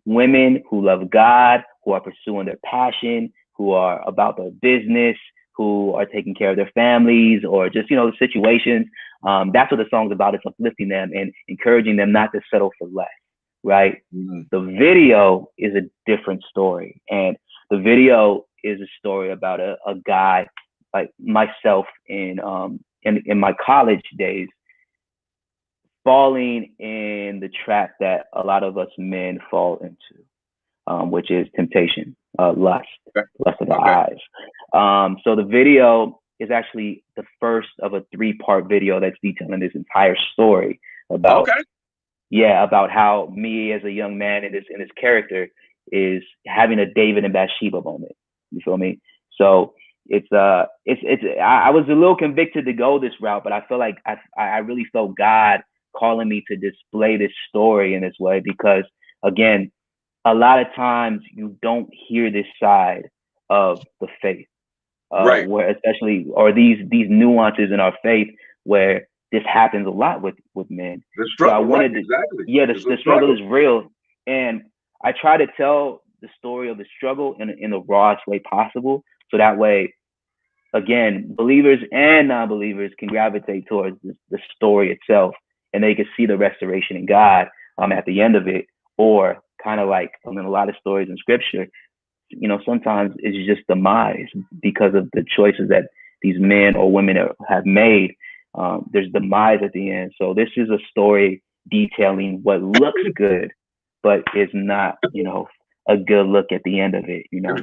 women who love God, who are pursuing their passion, who are about their business, who are taking care of their families, or just, you know, the situations. That's what the song's about. It's uplifting them and encouraging them not to settle for less, right? Mm-hmm. The video is a different story, and the video is a story about a guy like myself in my college days, falling in the trap that a lot of us men fall into, which is temptation, lust of the eyes. So the video is actually the first of a 3-part video that's detailing this entire story about about how me as a young man in this character is having a David and Bathsheba moment. You feel me? So I was a little convicted to go this route, but I feel like I really felt God calling me to display this story in this way, because again, a lot of times you don't hear this side of the faith, where especially, or these nuances in our faith where this happens a lot with men. The struggle, so I wanted the struggle is real, and I try to tell the story of the struggle in the rawest way possible, so that way, again, believers and non-believers can gravitate towards the story itself, and they can see the restoration in God at the end of it. Or kind of like in a lot of stories in scripture, you know, sometimes it's just demise because of the choices that these men or women have made. There's demise at the end. So this is a story detailing what looks good, but is not, you know, a good look at the end of it. You know,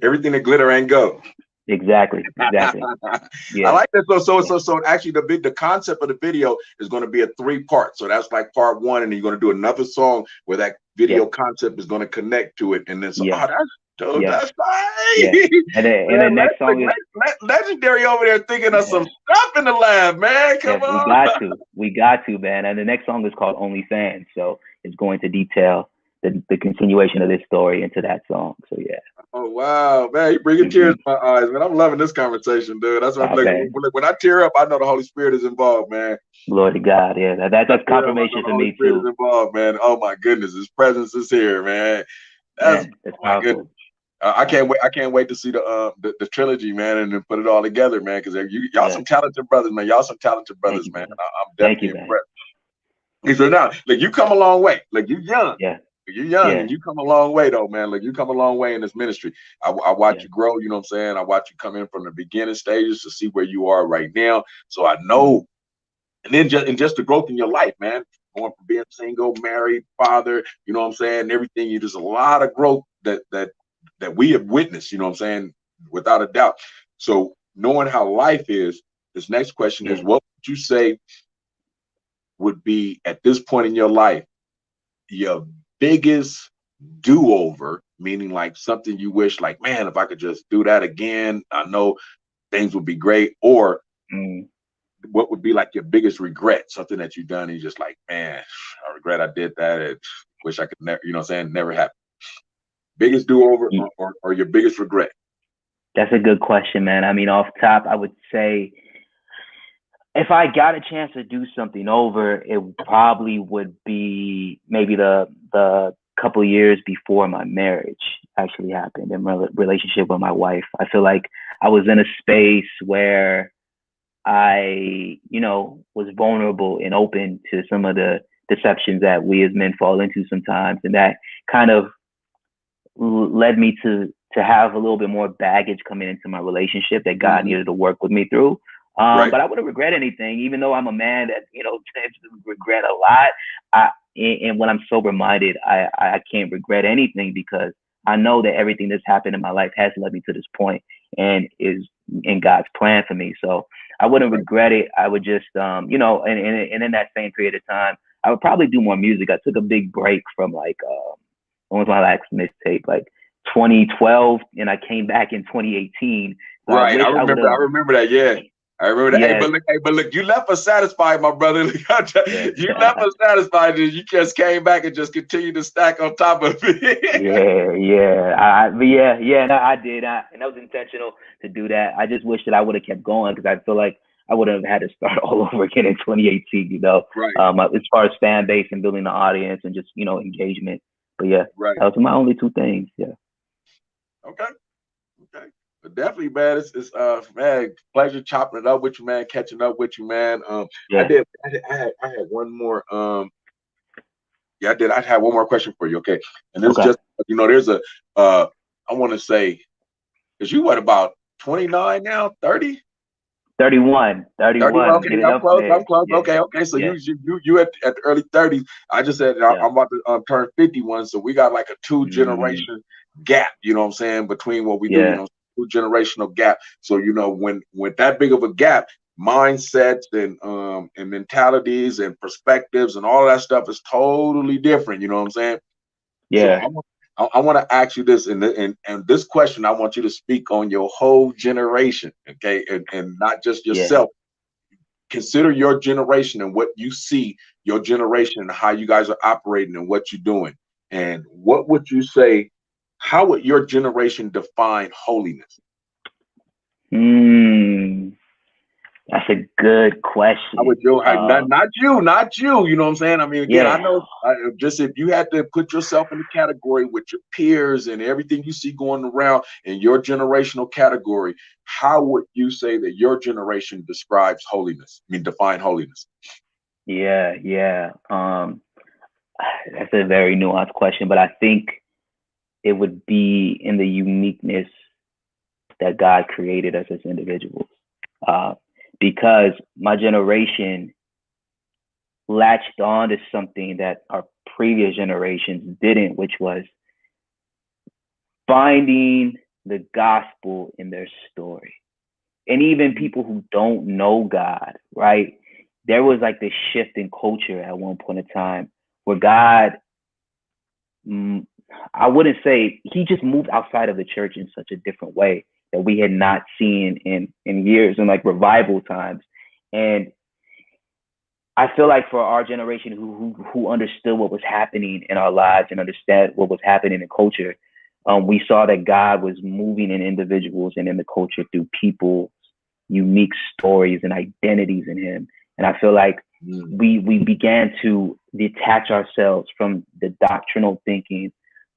everything that glitter ain't gold. Exactly. Yeah. I like that. So actually the concept of the video is going to be a 3-part. So that's like part 1, and then you're going to do another song where that video concept is going to connect to it, and then that's dope. That's right. And the next song is Legendary over there thinking of some stuff in the lab, man. Come on. We got to, man. And the next song is called Only Fans. So it's going to detail the continuation of this story into that song. So yeah. Oh wow, man, you bringing tears to my eyes, man. I'm loving this conversation, dude. That's what I'm like. When I tear up, I know the Holy Spirit is involved, man. Glory to God, yeah. That's confirmation for me too. Is involved, man. Oh my goodness, His presence is here, man. That's my goodness. I can't wait to see the trilogy, man, and then put it all together, man. Because y'all some talented brothers, man. Y'all some talented brothers, man. I'm definitely impressed. He said, "Now, like you come a long way. Like you young, you're young, and you come a long way, though, man. Like you come a long way in this ministry. I watch you grow. You know what I'm saying? I watch you come in from the beginning stages to see where you are right now. So I know, and then just the growth in your life, man. Going from being single, married, father. You know what I'm saying? Everything. There's a lot of growth that we have witnessed. You know what I'm saying? Without a doubt. So knowing how life is, this next question is, what would you say would be at this point in your life your biggest do-over, meaning like something you wish, like, man, if I could just do that again, I know things would be great? Or what would be like your biggest regret, something that you've done and you're just like, man, I regret I did that, and wish I could never, you know what I'm saying, never happen? Biggest do-over or your biggest regret? That's a good question, man. I mean, off top, I would say if I got a chance to do something over, it probably would be maybe the couple of years before my marriage actually happened and my relationship with my wife. I feel like I was in a space where I, was vulnerable and open to some of the deceptions that we as men fall into sometimes, and that kind of led me to have a little bit more baggage coming into my relationship that God needed to work with me through. But I wouldn't regret anything, even though I'm a man that, tends to regret a lot. And when I'm sober minded, I can't regret anything, because I know that everything that's happened in my life has led me to this point and is in God's plan for me. So I wouldn't regret it. I would just, and in that same period of time, I would probably do more music. I took a big break from when was my last mixtape? 2012, and I came back in 2018. So right. I remember that. Yeah. I remember that. Yeah. But look, you left us satisfied, my brother. You left us satisfied. You just came back and just continued to stack on top of it. No, I did. And that was intentional to do that. I just wish that I would have kept going, because I feel like I would have had to start all over again in 2018, Right. As far as fan base and building the audience and just, engagement. But yeah, right. Those are my only two things. Yeah. Okay. But definitely, man, it's man, pleasure chopping it up with you, man, catching up with you, man. I had one more I had one more question for you, okay? And it's just, there's a I want to say, is you what, about 29 now, 30? 31. Okay, I'm close. Yeah. Okay. So you at the early 30s. I just said I'm about to turn 51, so we got like a 2-generation gap. You know what I'm saying, between what we do. 2-generational gap. So when with that big of a gap, mindsets and mentalities and perspectives and all that stuff is totally different. You know what I'm saying? Yeah. So I want to ask you this, and this question, I want you to speak on your whole generation, okay, and not just yourself. Consider your generation and what you see, your generation, and how you guys are operating and what you're doing. And what would you say? How would your generation define holiness? That's a good question. How would you, not you, you know what I'm saying? I mean, again, I know just if you had to put yourself in the category with your peers and everything you see going around in your generational category, how would you say that your generation describes holiness? I mean, define holiness. Yeah. That's a very nuanced question, but I think it would be in the uniqueness that God created us as individuals. Because my generation latched on to something that our previous generations didn't, which was finding the gospel in their story. And even people who don't know God, right? There was like this shift in culture at one point in time where God, I wouldn't say, he just moved outside of the church in such a different way that we had not seen in years, in like revival times. And I feel like for our generation who understood what was happening in our lives and understand what was happening in culture, we saw that God was moving in individuals and in the culture through people's unique stories and identities in him. And I feel like we began to detach ourselves from the doctrinal thinking,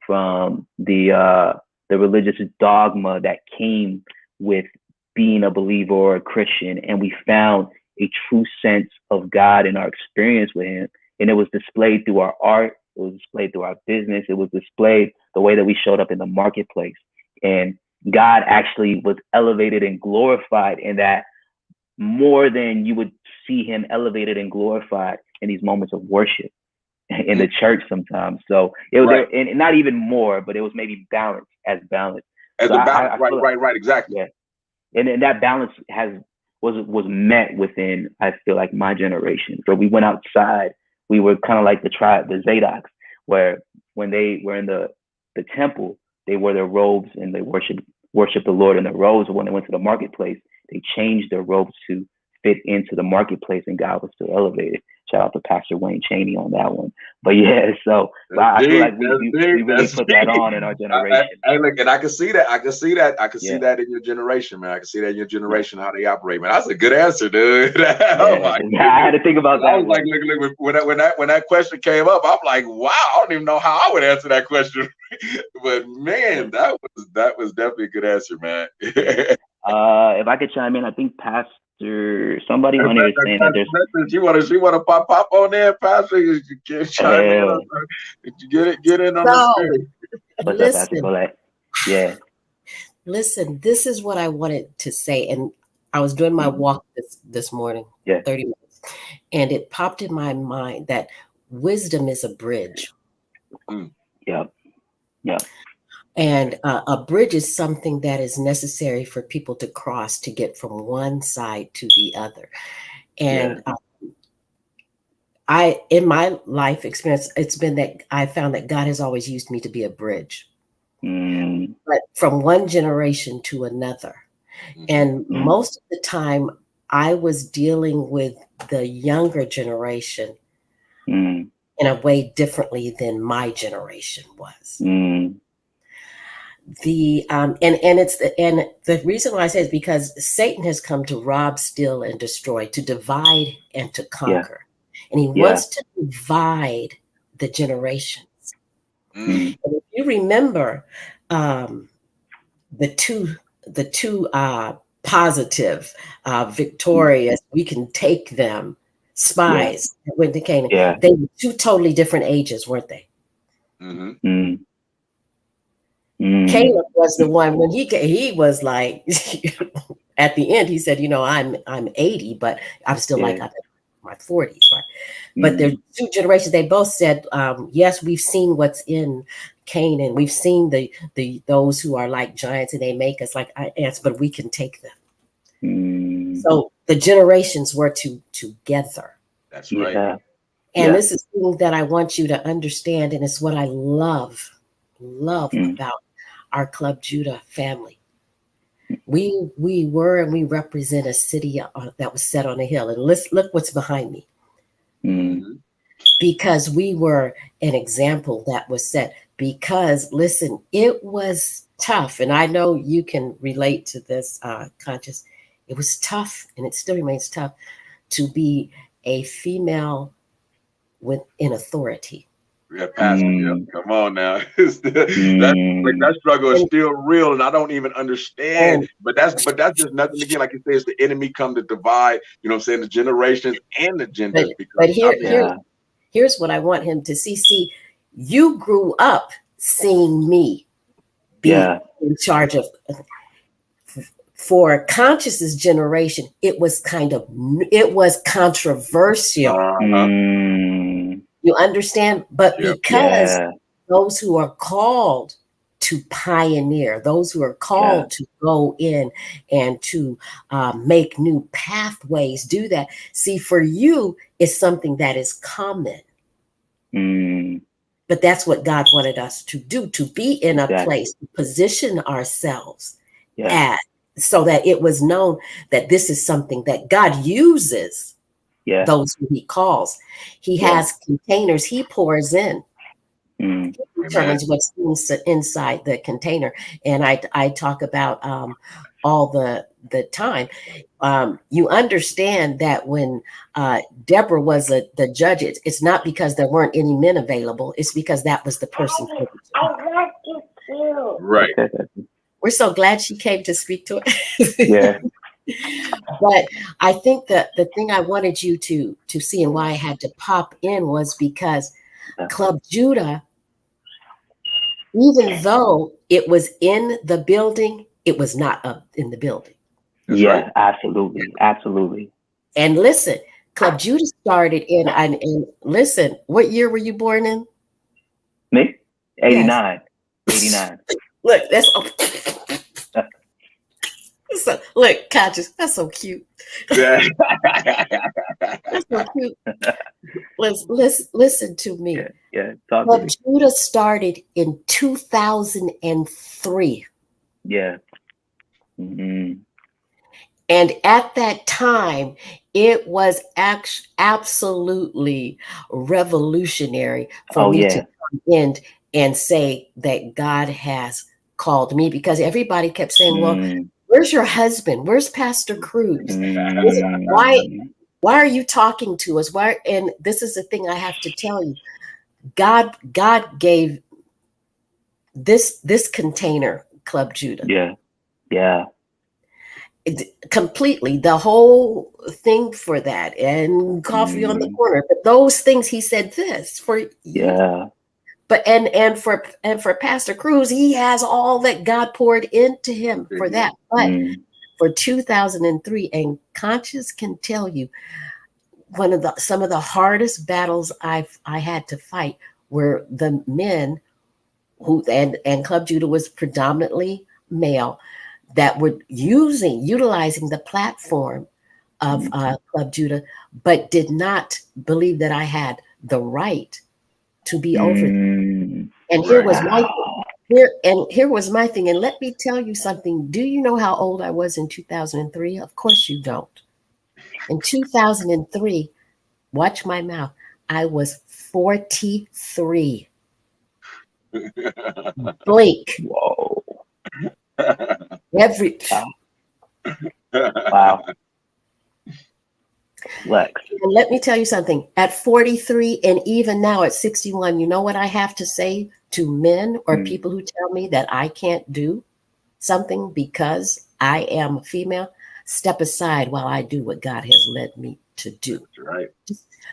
from the religious dogma that came with being a believer or a Christian, and we found a true sense of God in our experience with him. And it was displayed through our art, it was displayed through our business, it was displayed the way that we showed up in the marketplace. And God actually was elevated and glorified in that more than you would see him elevated and glorified in these moments of worship in the church sometimes. So it was and not even more, but it was maybe balance. Right, exactly. Yeah. And that balance was met within, I feel like, my generation. So we went outside, we were kind of like the tribe, the Zadoks, where when they were in the temple, they wore their robes and they worshiped the Lord in their robes. When they went to the marketplace, they changed their robes to fit into the marketplace, and God was still elevated. Shout out to Pastor Wayne Chaney on that one. But yeah, so I feel like we really put that on in our generation. Hey, look, and I can see that. I can see that. I can see Yeah. that in your generation, man. I can see that in your generation how they operate, man. That's a good answer, dude. Oh Yeah, my I had to think about I that was like, one. look, when that question came up, I'm like, wow, I don't even know how I would answer that question. But man, that was definitely a good answer, man. If I could chime in, I think somebody on here is saying that there's she wanna pop on there, Pastor. You can chime in on her. Get in on the stage. What's up, Pastor? Go ahead. Yeah. Listen, this is what I wanted to say, and I was doing my walk this morning, 30 minutes, and it popped in my mind that wisdom is a bridge. Yep. And a bridge is something that is necessary for people to cross to get from one side to the other. And in my life experience, it's been that I found that God has always used me to be a bridge, but from one generation to another. And most of the time, I was dealing with the younger generation in a way differently than my generation was. The the reason why I say is because Satan has come to rob, steal, and destroy, to divide and to conquer, and he wants to divide the generations. And if you remember, the two positive, victorious, we can take them spies that went to Canaan. They were two totally different ages, weren't they? Caleb was the one when he was like, at the end, he said, I'm 80, but I'm still like I'm in my 40s, right? But there's two generations. They both said, yes, we've seen what's in Canaan. We've seen those who are like giants, and they make us like ants, but we can take them. So the generations were together. That's right. And this is something that I want you to understand, and it's what I love about our Club Judah family. We were and we represent a city that was set on a hill. And look what's behind me. Because we were an example that was set. Because, listen, it was tough. And I know you can relate to this, Conscious. It was tough, and it still remains tough, to be a female in authority. Pastor, come on now. that struggle is still real, and I don't even understand. But that's just nothing. Again, like you say, it's the enemy come to divide. You know what I'm saying? The generations and the genders. But here's what I want him to see. See, you grew up seeing me be in charge of. For Conscious's generation, it was controversial. You understand? But because those who are called to pioneer, those who are called to go in and to make new pathways, do that. See, for you, it's something that is common. But that's what God wanted us to do, to be in a place, to position ourselves so that it was known that this is something that God uses. Those who he calls. He has containers he pours in. He determines what's inside the container. And I talk about all the time. You understand that when Deborah was the judge, it's not because there weren't any men available. It's because that was the person. Right. We're so glad she came to speak to us. But I think that the thing I wanted you to see, and why I had to pop in, was because Club Judah, even though it was in the building, it was not up in the building. Absolutely. And listen, Club Judah started in, and listen, what year were you born in? Me? 89. 89. Look, that's so, look, Conscious, that's so cute. That's so cute. Listen to me. Club Judah started in 2003. And at that time, it was absolutely revolutionary for me to come in and say that God has called me, because everybody kept saying, well, where's your husband? Where's Pastor Cruz? Why are you talking to us? Why? And this is the thing I have to tell you. God gave this container, Club Judah. Yeah. Completely, the whole thing for that, and coffee on the corner. But those things, he said this for you. But and for Pastor Cruz, he has all that God poured into him for that. But for 2003, and Conscious can tell you, some of the hardest battles I had to fight were the men who, and Club Judah was predominantly male, that were utilizing the platform of Club Judah, but did not believe that I had the right to be over them. And here was my thing. And let me tell you something. Do you know how old I was in 2003? Of course you don't. In 2003, watch my mouth, I was 43. Blink. Whoa. Wow. Lex. And let me tell you something. At 43 and even now at 61, you know what I have to say to men or people who tell me that I can't do something because I am female? Step aside while I do what God has led me to do. That's right.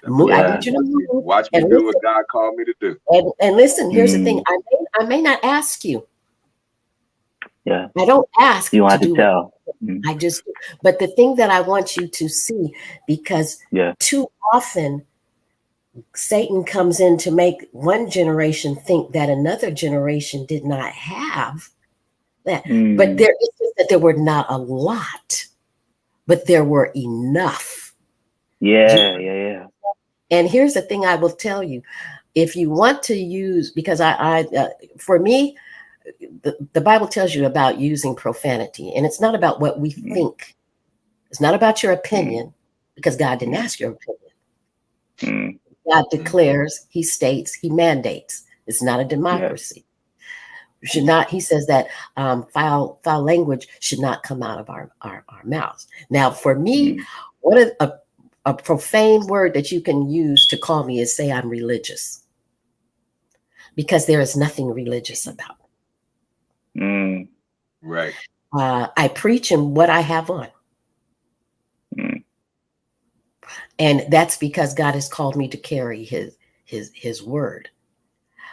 I want you to move. Watch me do what God called me to do. And listen, here's the thing. I may not ask you. Yeah. I don't ask you want to to tell. I just, but the thing that I want you to see, because too often Satan comes in to make one generation think that another generation did not have that. But there is just that there were not a lot, but there were enough. Yeah. And here's the thing I will tell you. If you want to use, because for me, the Bible tells you about using profanity, and it's not about what we think. It's not about your opinion, because God didn't ask your opinion. God declares, he states, he mandates. It's not a democracy. Should not, he says that foul language should not come out of our mouths. Now, for me, what a profane word that you can use to call me is say I'm religious, because there is nothing religious about it. Right. I preach in what I have on. And that's because God has called me to carry his word.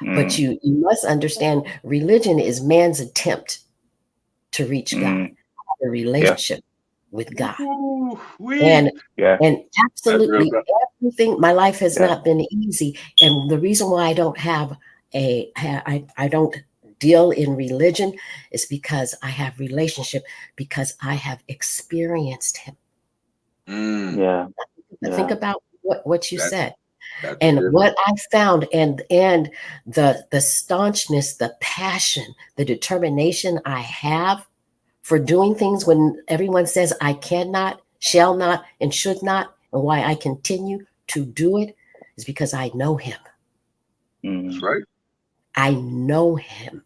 But you must understand, religion is man's attempt to reach God, a relationship with God. And absolutely everything, my life has not been easy. And the reason why I don't have I don't deal in religion is because I have relationship, because I have experienced him. Think about what you said. And what I found, and the staunchness, the passion, the determination I have for doing things when everyone says I cannot, shall not, and should not, and why I continue to do it is because I know him. That's right. I know him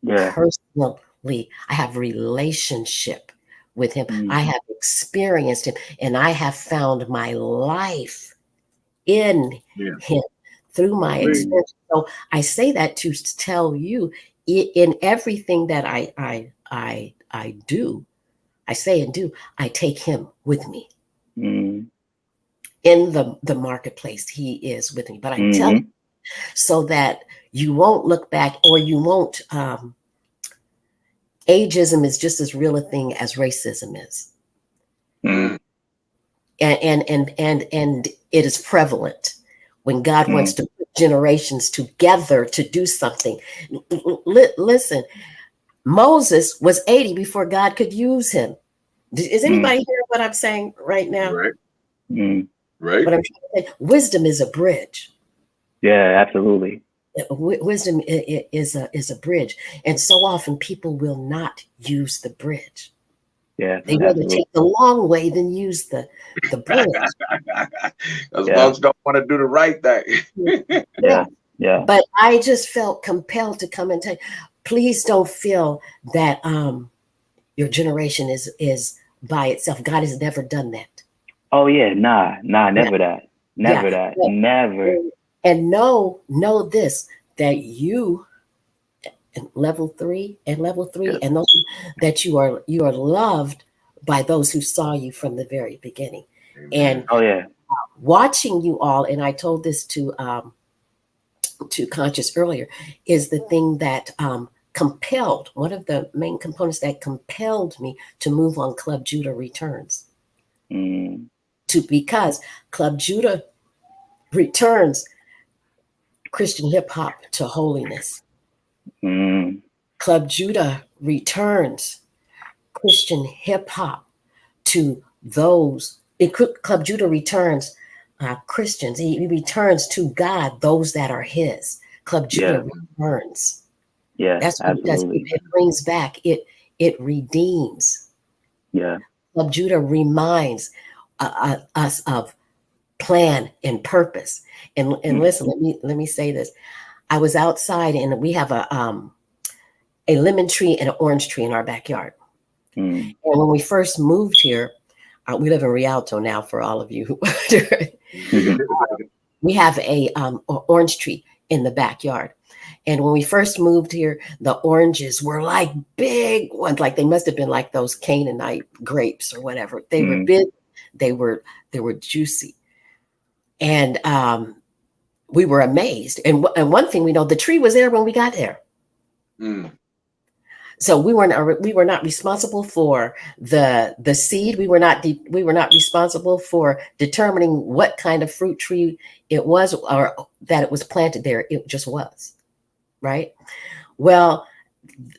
personally. I have relationship with him. I have experienced him, and I have found my life in him through my experience. So I say that to tell you, in everything that I do, I say and do, I take him with me. In the marketplace, he is with me. But I tell you, so that you won't look back, or you won't. Ageism is just as real a thing as racism is, and it is prevalent when God wants to put generations together to do something. Listen, Moses was 80 before God could use him. Is anybody hearing what I'm saying right now? Right. What I'm trying to say, wisdom is a bridge. Yeah, absolutely. Wisdom is a bridge, and so often people will not use the bridge. Yeah, They rather take the long way than use the bridge. Because folks don't want to do the right thing. Yeah. But I just felt compelled to come and tell you, please don't feel that your generation is by itself. God has never done that. Oh yeah, never that. Never. And know this, that you level 3 and those that you are loved by those who saw you from the very beginning. And watching you all, and I told this to Conscious earlier, is the thing that compelled, one of the main components that compelled me to move on Club Judah Returns. Because Club Judah returns Christian hip hop to holiness. Club Judah returns Christian hip hop to those. Club Judah returns Christians. He returns to God those that are His. Club Judah returns. Yeah, that's what absolutely. It does. It brings back. It redeems. Yeah. Club Judah reminds us of plan and purpose. And listen, let me say this. I was outside and we have a lemon tree and an orange tree in our backyard. And when we first moved here, we live in Rialto now for all of you. We have a orange tree in the backyard. And when we first moved here, the oranges were like big ones, like they must have been like those Canaanite grapes or whatever. They were big, they were juicy. And we were amazed. And one thing we know, the tree was there when we got there. So we were not responsible for the seed. We were not responsible for determining what kind of fruit tree it was or that it was planted there. It just was, right? Well,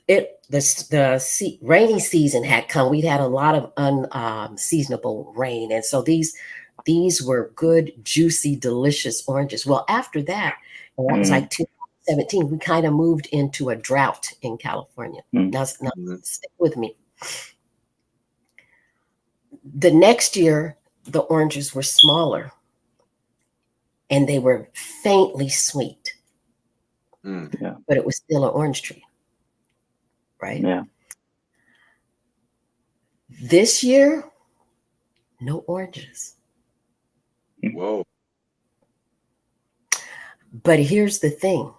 the rainy season had come. We'd had a lot of unseasonable rain, and so these were good, juicy, delicious oranges. Well, after that, and that was like 2017, we kind of moved into a drought in California. Now stick with me. The next year, the oranges were smaller and they were faintly sweet. But it was still an orange tree, right? Yeah. This year, no oranges. Whoa. But here's the thing.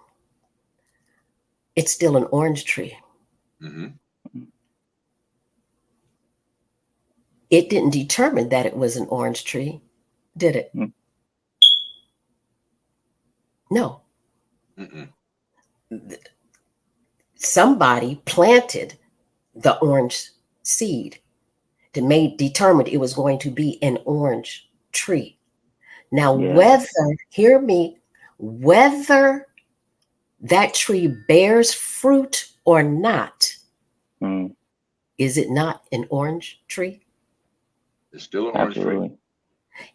It's still an orange tree. It didn't determine that it was an orange tree, did it? No. Somebody planted the orange seed determined it was going to be an orange tree. Now, whether that tree bears fruit or not, is it not an orange tree? It's still an orange tree.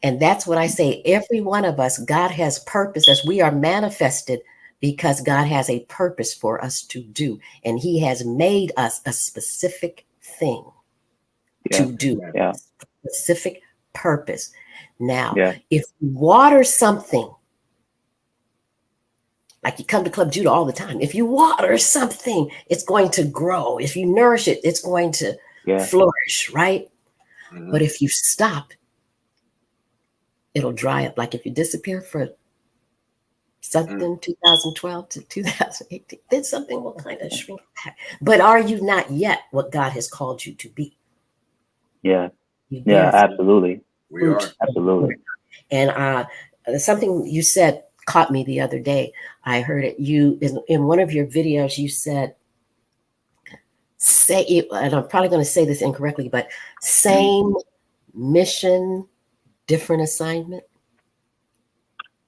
And that's what I say. Every one of us, God has purpose as we are manifested because God has a purpose for us to do. And He has made us a specific thing to do, specific purpose. Now, if you water something, like you come to Club Judah all the time, if you water something, it's going to grow. If you nourish it, it's going to flourish, right? But if you stop, it'll dry up. Like if you disappear for something 2012 to 2018, then something will kind of shrink back. But are you not yet what God has called you to be? Yeah. Yeah, absolutely. We are. Absolutely. And something you said caught me the other day. I heard it. You in one of your videos, you said, and I'm probably going to say this incorrectly, but same mission, different assignment.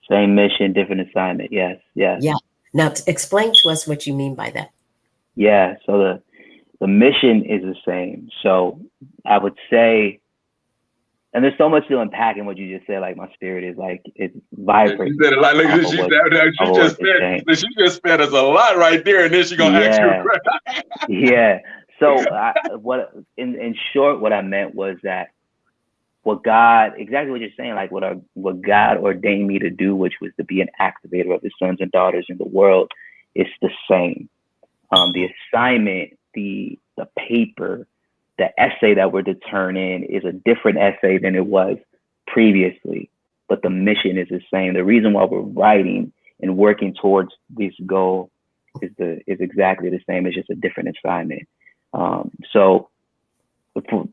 Same mission, different assignment. Yes. Yeah. Now, explain to us what you mean by that. Yeah. So the mission is the same. So I would say, and there's so much to unpack in what you just said. Like my spirit is like it's vibrant. She said it like she just spent us a lot right there, and then she's gonna ask you. Yeah. So in short, what I meant was that what God, exactly what you're saying, like what God ordained me to do, which was to be an activator of his sons and daughters in the world, is the same. The assignment, the paper, the essay that we're to turn in is a different essay than it was previously, but the mission is the same. The reason why we're writing and working towards this goal is exactly the same. It's just a different assignment. So, for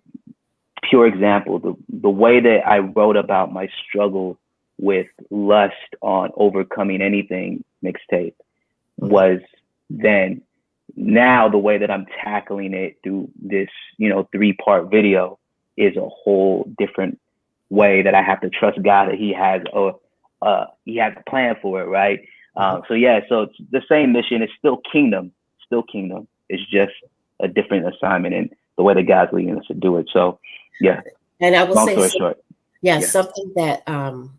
pure example, the way that I wrote about my struggle with lust on Overcoming Anything mixtape was then. Now the way that I'm tackling it through this, 3-part video is a whole different way that I have to trust God that He has a plan for it, right? So it's the same mission. It's still kingdom. It's just a different assignment and the way that God's leading us to do it. So, yeah. And I will Long say, story short. something that, and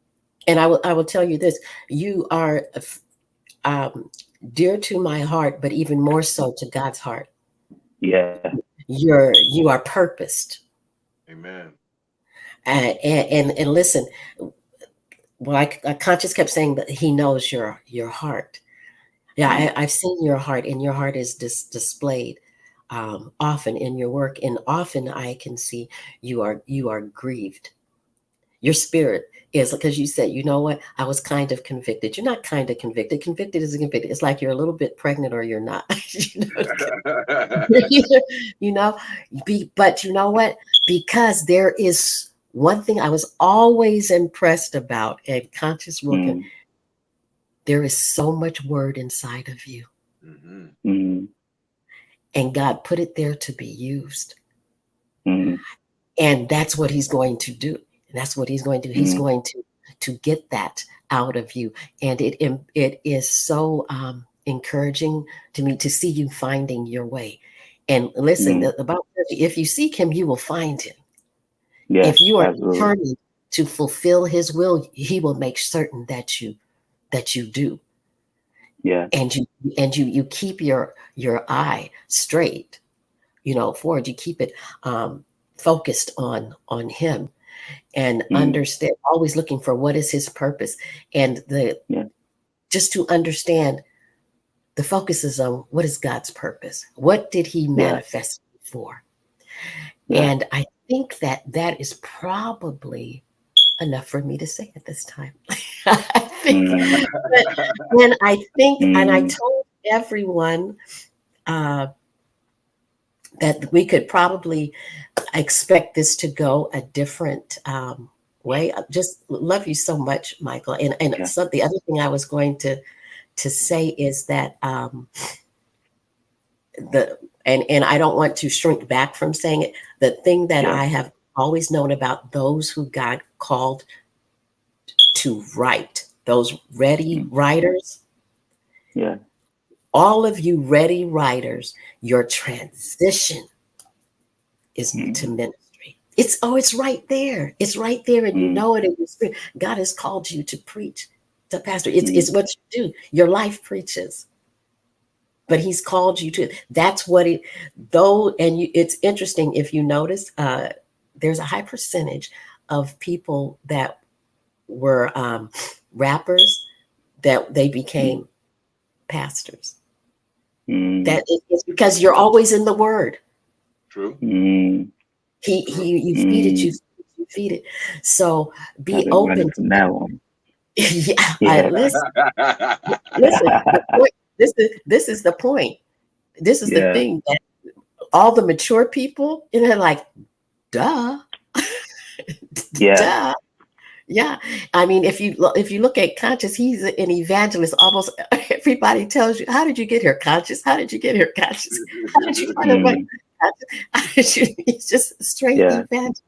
I will tell you this: you are dear to my heart, but even more so to God's heart. Yeah. You are purposed. Amen. And listen, well, I Conscious kept saying that he knows your heart. Yeah, I've seen your heart, and your heart is displayed often in your work, and often I can see you are grieved. Your spirit is, because you said, you know what, I was kind of convicted. You're not kind of convicted. Convicted is convicted. It's like you're a little bit pregnant or you're not. But you know what? Because there is one thing I was always impressed about at Conscious Working. There is so much word inside of you. And God put it there to be used. And that's what he's going to do. That's what he's going to do. He's going to get that out of you. And it is so encouraging to me to see you finding your way. And listen, about if you seek him, you will find him. Yeah, if you are absolutely. determined to fulfill his will, he will make certain that you do. Yeah. And you keep your eye straight, forward. You keep it focused on him. And understand, always looking for what is his purpose, and just to understand the focus is on what is God's purpose. What did he manifest for? And I think that is probably enough for me to say at this time. I think, and I told everyone that we could probably expect this to go a different way. I just love you so much, Michael. And so the other thing I was going to say is that and I don't want to shrink back from saying it. The thing that I have always known about those who God called to write, those ready writers. Yeah. All of you ready writers, your transition is to ministry. It's right there. It's right there, and you know it in your spirit. God has called you to preach, to pastor. It's what you do. Your life preaches. But he's called you to. That's what it. It's interesting if you notice. There's a high percentage of people that were rappers that they became pastors. That is because you're always in the word. True. You feed it, you feed it. So be open from now on. Listen. This is the point. This is the thing that all the mature people, and they're like, duh. Duh. Yeah. I mean, if you look at Conscious, he's an evangelist. Almost everybody tells you, how did you get here, Conscious? How did you get here, Conscious? How did you find Conscious? He's just straight evangelist.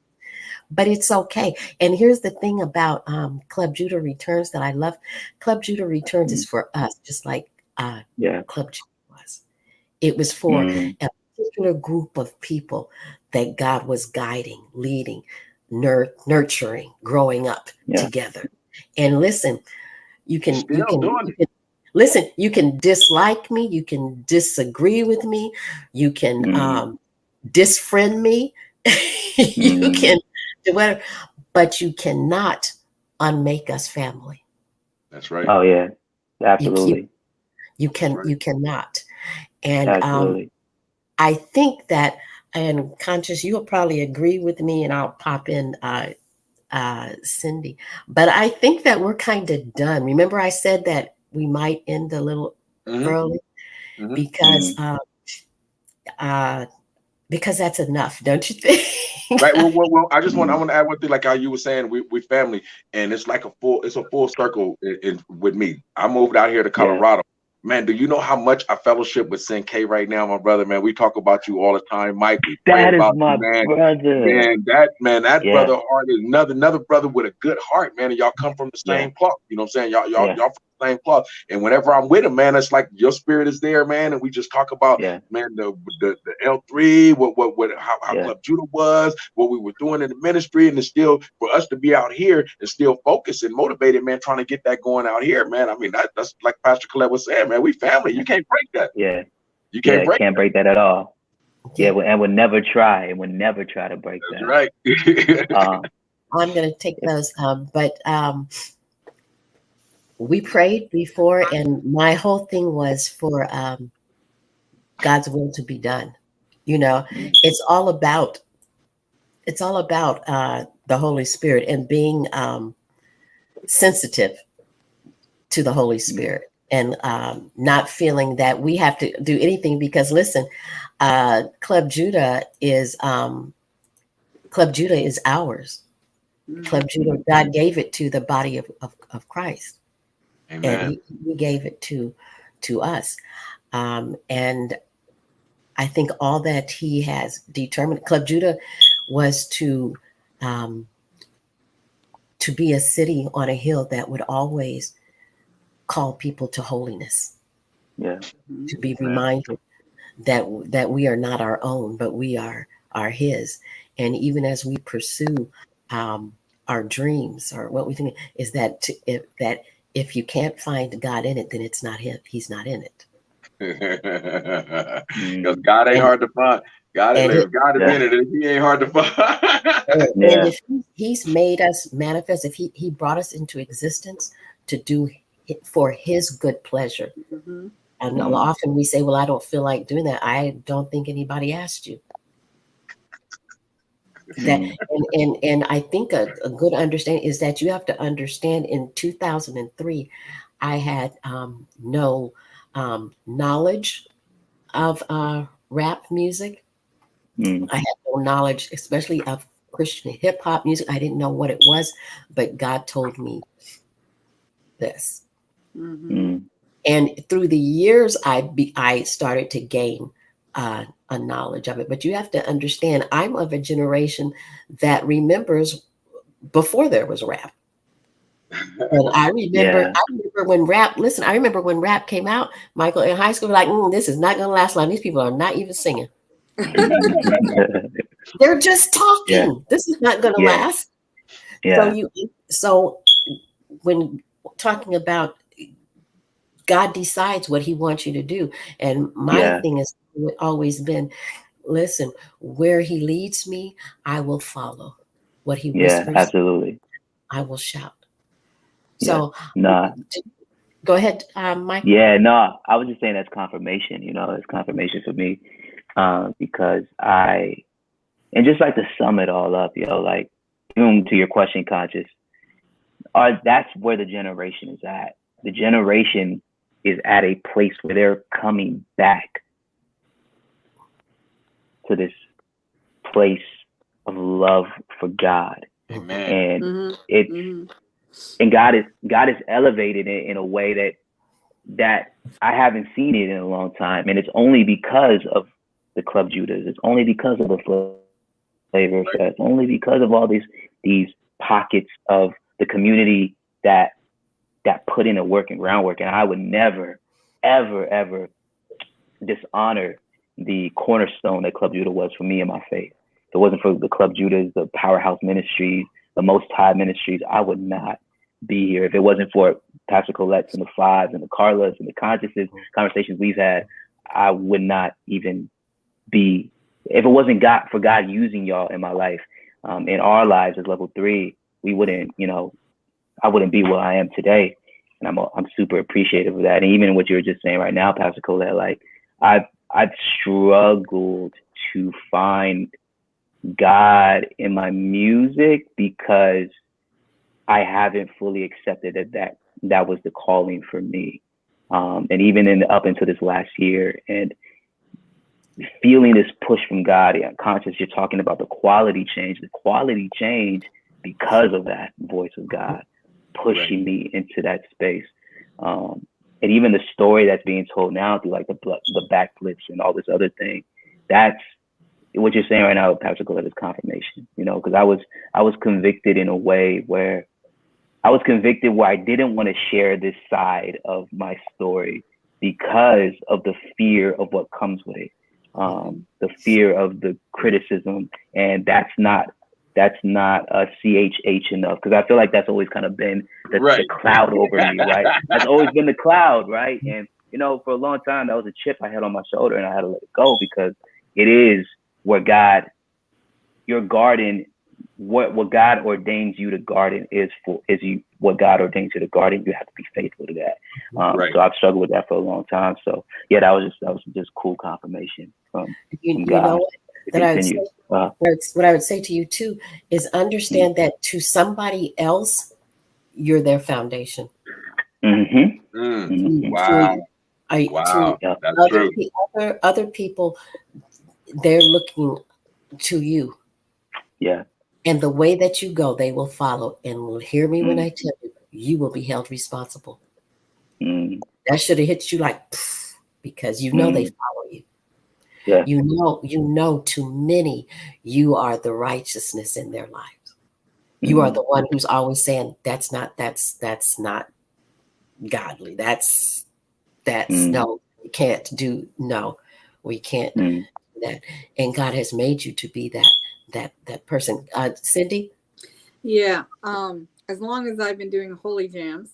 But it's okay. And here's the thing about Club Judah Returns that I love. Club Judah Returns is for us, just like Club Judah was. It was for a particular group of people that God was guiding, leading, nurturing, growing up together. And listen, you can listen, you can dislike me, you can disagree with me, you can disfriend me. You can do whatever, but you cannot unmake us family. That's right. Oh yeah, absolutely. You cannot. And absolutely. I think that, and Conscious, you'll probably agree with me, and I'll pop in Cindy, but I think that we're kind of done. Remember I said that we might end a little early because that's enough, don't you think? Right. Well, I want to add one thing, like how you were saying, we family, and it's like a full circle with me. I moved out here to Colorado. Man, do you know how much I fellowship with Sin K right now, my brother? Man, we talk about you all the time, Mike. We pray about you, man. Brother. That brother heart is another brother with a good heart, man. And y'all come from the same cloth. You know what I'm saying? Y'all from the same cloth. And whenever I'm with him, man, it's like your spirit is there, man. And we just talk about, man, the L3, how Club Judah was, what we were doing in the ministry, and it's still for us to be out here and still focused and motivated, man, trying to get that going out here, man. I mean, that's like Pastor Colette was saying, man, we family. You can't break that. Yeah. You can't break that at all. Yeah, and would never try. And would never try to break that. That's right. I'm going to take those. But we prayed before, and my whole thing was for God's will to be done. You know, it's all about the Holy Spirit and being sensitive to the Holy Spirit, and not feeling that we have to do anything, because listen, Club Judah is ours. Club Judah, God gave it to the body of Christ. Amen. And he gave it to us. And I think all that he has determined, Club Judah was to be a city on a hill that would always call people to holiness. Yeah. To be reminded that we are not our own, but we are his. And even as we pursue our dreams, or what we think is that if you can't find God in it, then it's not him. He's not in it. Because God ain't hard to find. God is in it. He ain't hard to find. And if he's made us manifest, if he brought us into existence to do it for his good pleasure. And often we say, well, I don't feel like doing that. I don't think anybody asked you. That and I think a good understanding is that you have to understand, in 2003, I had no knowledge of rap music. I had no knowledge, especially of Christian hip hop music. I didn't know what it was, but God told me this. And through the years, I started to gain a knowledge of it. But you have to understand, I'm of a generation that remembers before there was rap. And I remember when rap came out, Michael, in high school, like, this is not going to last long. These people are not even singing. They're just talking. This is not going to last. So when talking about God decides what he wants you to do. And my thing has always been, listen, where he leads me, I will follow. What he whispers, absolutely, I will shout. So go ahead, Mike. I was just saying that's confirmation. It's confirmation for me, because and just like to sum it all up, like, to your question, Conscious, that's where the generation is at. The generation is at a place where they're coming back to this place of love for God. Amen. And and God is elevated in a way that I haven't seen it in a long time. And it's only because of the Club Judahs. It's only because of the Flavor Fest. It's only because of all these pockets of the community that put in the work and groundwork. And I would never, ever, ever dishonor the cornerstone that Club Judah was for me and my faith. If it wasn't for the Club Judahs, the Powerhouse Ministries, the Most High Ministries, I would not be here. If it wasn't for Pastor Colette's and the Fives and the Carlas and the conversations we've had, I would not even be if it wasn't God for God using y'all in my life, in our lives as level 3, we wouldn't, you know, I wouldn't be where I am today. And I'm super appreciative of that. And even what you were just saying right now, Pastor Colette, like I've struggled to find God in my music because I haven't fully accepted that was the calling for me. And even up until this last year, and feeling this push from God, conscious, you're talking about the quality change because of that voice of God pushing me into that space. And even the story that's being told now through like the backflips and all this other thing, that's what you're saying right now, Pastor Colette, is confirmation, you know, because I was convicted in a way where I didn't want to share this side of my story because of the fear of what comes with it. The fear of the criticism, and that's not a CHH enough, because I feel like that's always kind of been the cloud over me, right? That's always been the cloud, right? And you know, for a long time, that was a chip I had on my shoulder, and I had to let it go, because it is where God, your garden, what God ordains you to garden what God ordains you to garden. You have to be faithful to that. So I've struggled with that for a long time. So yeah, that was just cool confirmation from God. You know what I would say to you too is understand that to somebody else, you're their foundation. Wow. That's true. Other people, they're looking to you. Yeah. And the way that you go, they will follow and will hear me when I tell you, you will be held responsible. That should have hit you like, because you know they follow you. Yeah. You know, to many, you are the righteousness in their lives. You are the one who's always saying, that's not godly. That's no, we can't do, no, we can't do that. And God has made you to be that person. Cindy? Yeah. As long as I've been doing Holy Jams,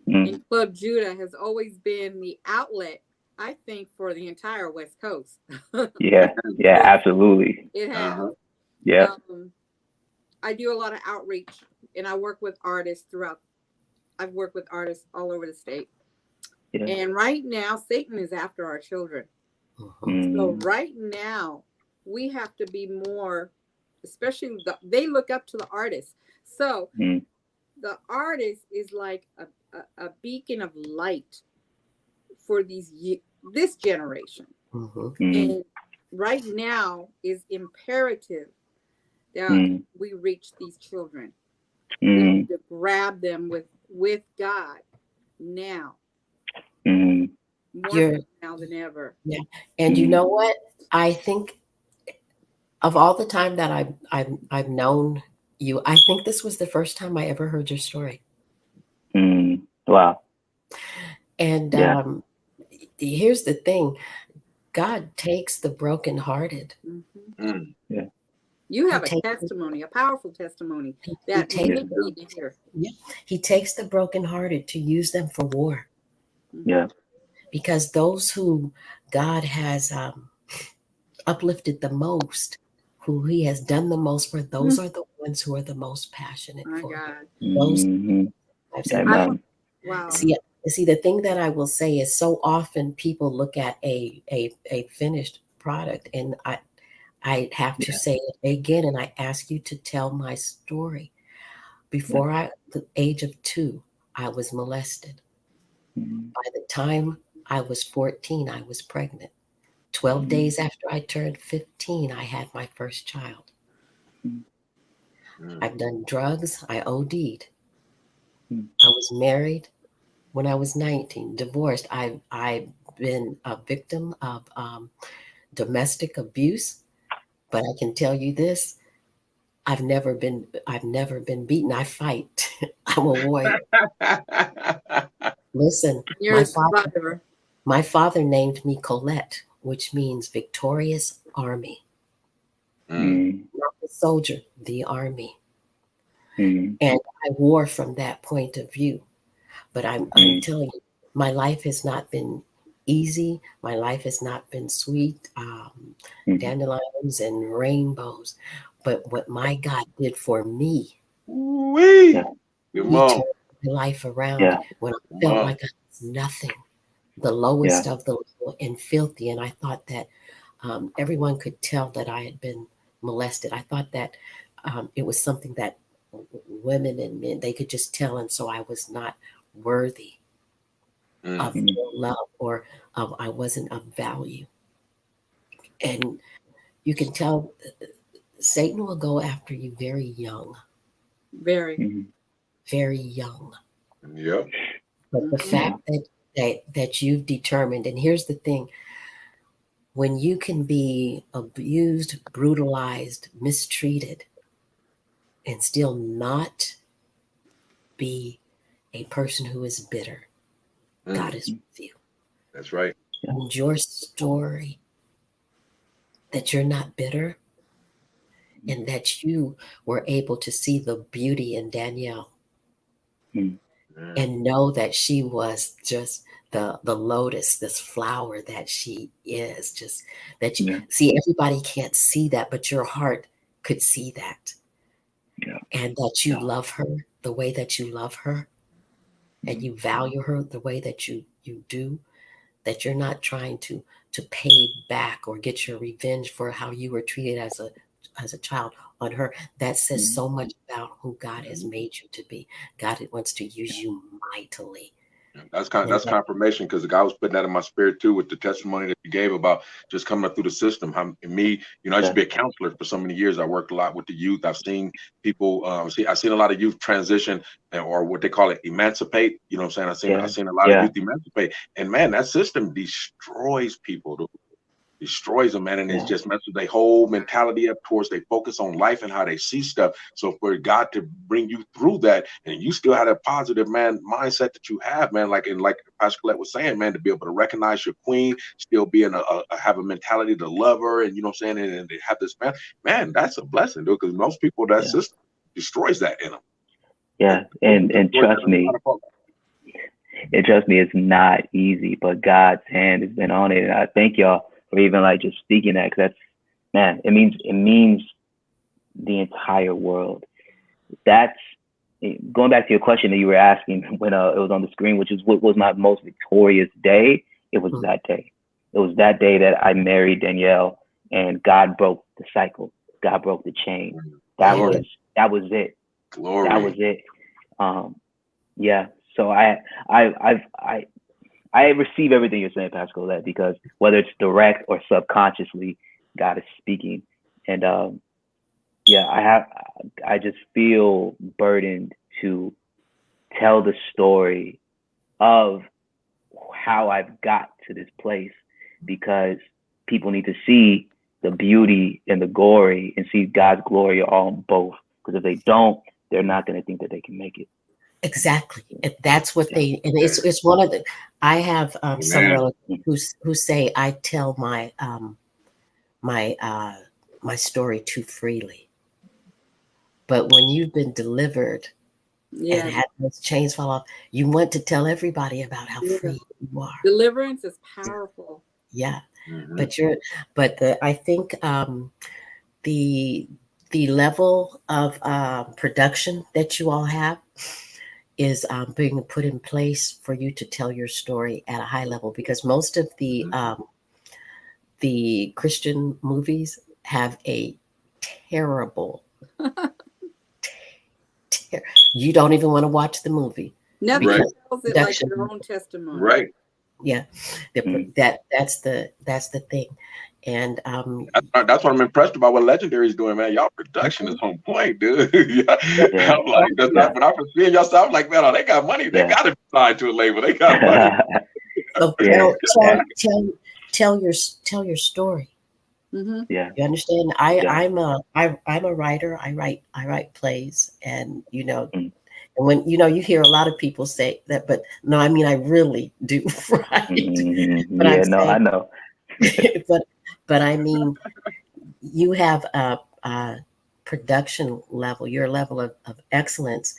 and Club Judah has always been the outlet, I think, for the entire West Coast. Yeah, absolutely. It has. Yeah. I do a lot of outreach, and I work with artists I've worked with artists all over the state. Yeah. And right now, Satan is after our children. So right now, we have to be more, especially they look up to the artists. So the artist is like a beacon of light for this generation. And right now is imperative that we reach these children. We need to grab them with God now. More now than ever. Yeah. And you know what? I think of all the time that I've known you, I think this was the first time I ever heard your story. Wow. And here's the thing. God takes the brokenhearted. Yeah. You have a testimony, a powerful testimony that we need to hear. Yeah. He takes the brokenhearted to use them for war. Yeah. Because those who God has uplifted the most, who he has done the most for, those are the ones who are the most passionate for. God. Those wow. See, the thing that I will say is so often people look at a finished product, and I have to say it again, and I ask you to tell my story. Before the age of 2, I was molested. By the time I was 14, I was pregnant. 12 days after I turned 15, I had my first child. I've done drugs. I OD'd. I was married when I was 19, divorced. I've been a victim of domestic abuse, but I can tell you this: I've never been beaten. I fight. I'm a warrior. Listen, my father named me Colette, which means victorious army. Not the soldier, the army. And I wore from that point of view. But I'm telling you, my life has not been easy. My life has not been sweet, dandelions and rainbows. But what my God did for me, Wee. Yeah. He Come on. turned my life around Yeah. when I Come felt on. like I was nothing, the lowest of the low and filthy. And I thought that everyone could tell that I had been molested. I thought that it was something that women and men, they could just tell. And so I was not worthy of their love, or I wasn't of value. And you can tell Satan will go after you very young, Very. very young. Yep. But the fact that you've determined, and here's the thing, when you can be abused, brutalized, mistreated, and still not be a person who is bitter, God is with you. That's right. And your story, that you're not bitter, and that you were able to see the beauty in Danielle and know that she was just the lotus, this flower that she is, just that you see. Everybody can't see that, but your heart could see that. And that you love her the way that you love her, and you value her the way that you do, that you're not trying to pay back or get your revenge for how you were treated as a child on her. That says so much about who God has made you to be. God wants to use you mightily. That's confirmation, because the guy was putting that in my spirit too, with the testimony that you gave about just coming up through the system. I used to be a counselor for so many years. I worked a lot with the youth. I've seen people I've seen a lot of youth transition, or what they call it, emancipate. You know what I'm saying? I've seen a lot of youth emancipate, and man, that system destroys people. Destroys them, man, and it's just messed with their whole mentality up towards. They focus on life and how they see stuff. So for God to bring you through that, and you still have that positive, man, mindset that you have, man, like Pastor Colette was saying, man, to be able to recognize your queen, still being have a mentality to love her, and you know what I'm saying, and they have this man, that's a blessing, dude, because most people, that system destroys that in them. Yeah, and trust me. And trust me, it's not easy, but God's hand has been on it. And I thank y'all for even just speaking that, because it means the entire world. That's going back to your question that you were asking when it was on the screen, which is what was my most victorious day. It was that day. It was that day that I married Danielle, and God broke the cycle. God broke the chain. That was it. Glory. That was it. So I receive everything you're saying, Pastor Colette, because whether it's direct or subconsciously, God is speaking. And I just feel burdened to tell the story of how I've got to this place, because people need to see the beauty and the glory and see God's glory on both. Because if they don't, they're not going to think that they can make it. Exactly. That's what and it's one of the, I have some relatives who say I tell my my story too freely. But when you've been delivered and had those chains fall off, you want to tell everybody about how free you are. Deliverance is powerful. Yeah. I think the level of production that you all have is being put in place for you to tell your story at a high level, because most of the Christian movies have a terrible you don't even want to watch the movie. Nothing tells it like your own testimony. Right. Yeah. That's the thing. And that's what I'm impressed about what Legendary is doing, man. Y'all production is on point, dude. I'm like, when I was seeing y'all stuff, I'm like, man, they got money. They got to be signed to a label. They got money. So tell your story. Yeah, you understand. I'm a writer. I write plays, and and when you hear a lot of people say that, but no, I mean I really do write. But I know. But I mean, you have a production level, your level of excellence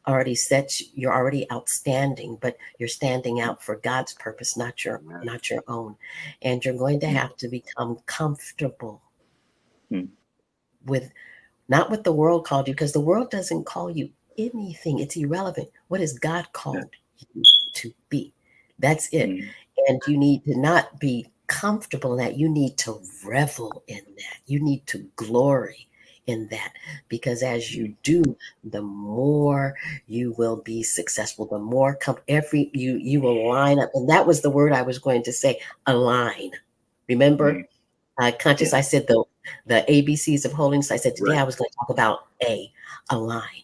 already set, you're already outstanding, but you're standing out for God's purpose, not your own. And you're going to have to become comfortable with not what the world called you, because the world doesn't call you anything. It's irrelevant. What has God called you to be? That's it. And you need to not be comfortable in that. You need to revel in that. You need to glory in that, because as you do, the more you will be successful, the more you will line up. And that was the word I was going to say, align. Remember, conscious, I said the ABCs of holiness. I said today I was going to talk about align.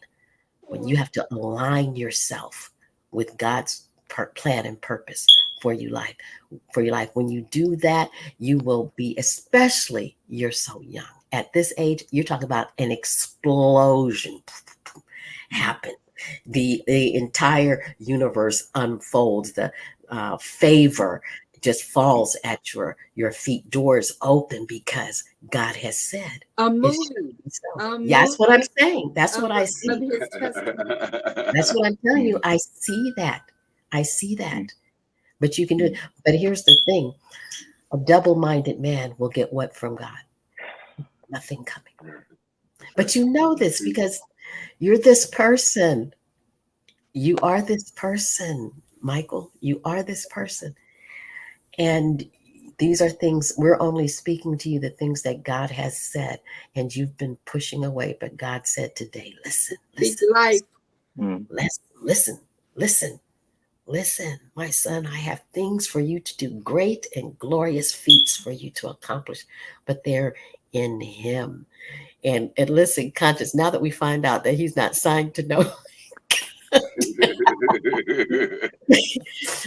When you have to align yourself with God's plan and purpose for your life. When you do that, you will be, especially you're so young. At this age, you're talking about an explosion happen. The entire universe unfolds. The favor just falls at your feet. Doors open because God has said. That's what I'm saying. That's what I see. That's what I'm telling you. I see that. But you can do it. But here's the thing. A double-minded man will get what from God? Nothing coming. But you know this because you're this person. You are this person, Michael. You are this person. And these are things, we're only speaking to you the things that God has said, and you've been pushing away. But God said today, listen, my son, I have things for you to do, great and glorious feats for you to accomplish, but they're in him. And listen, conscious, now that we find out that he's not signed to no.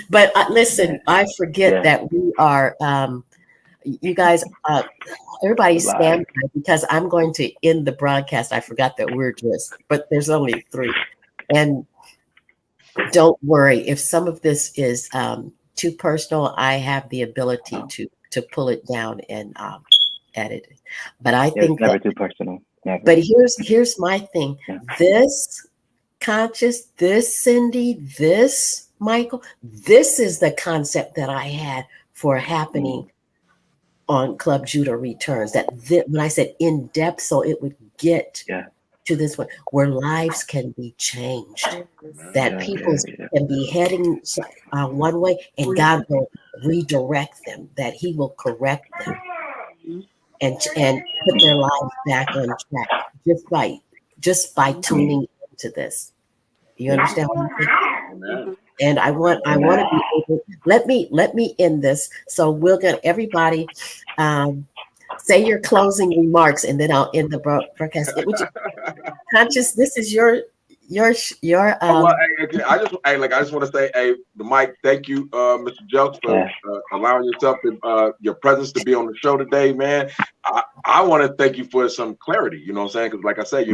But listen, I forget that we are, you guys, everybody stand by, because I'm going to end the broadcast. I forgot that but there's only 3. And don't worry, if some of this is too personal, I have the ability to pull it down and edit it. But I think never too personal. Never. But here's my thing. This conscious, this Cindy, this Michael, this is the concept that I had for happening on Club Judah Returns. That when I said in depth, so it would get to this one where lives can be changed, that people can be heading one way, and God will redirect them, that He will correct them, and put their lives back on track just by tuning into this. You understand what I'm saying? And I want to be able. Let me end this. So we'll get everybody. Say your closing remarks, and then I'll end the broadcast. Conscious, this is your. I just want to say, Mike, thank you, Mr. Jelks, for allowing yourself your presence to be on the show today, man. I want to thank you for some clarity. You know what I'm saying? Because, like I said,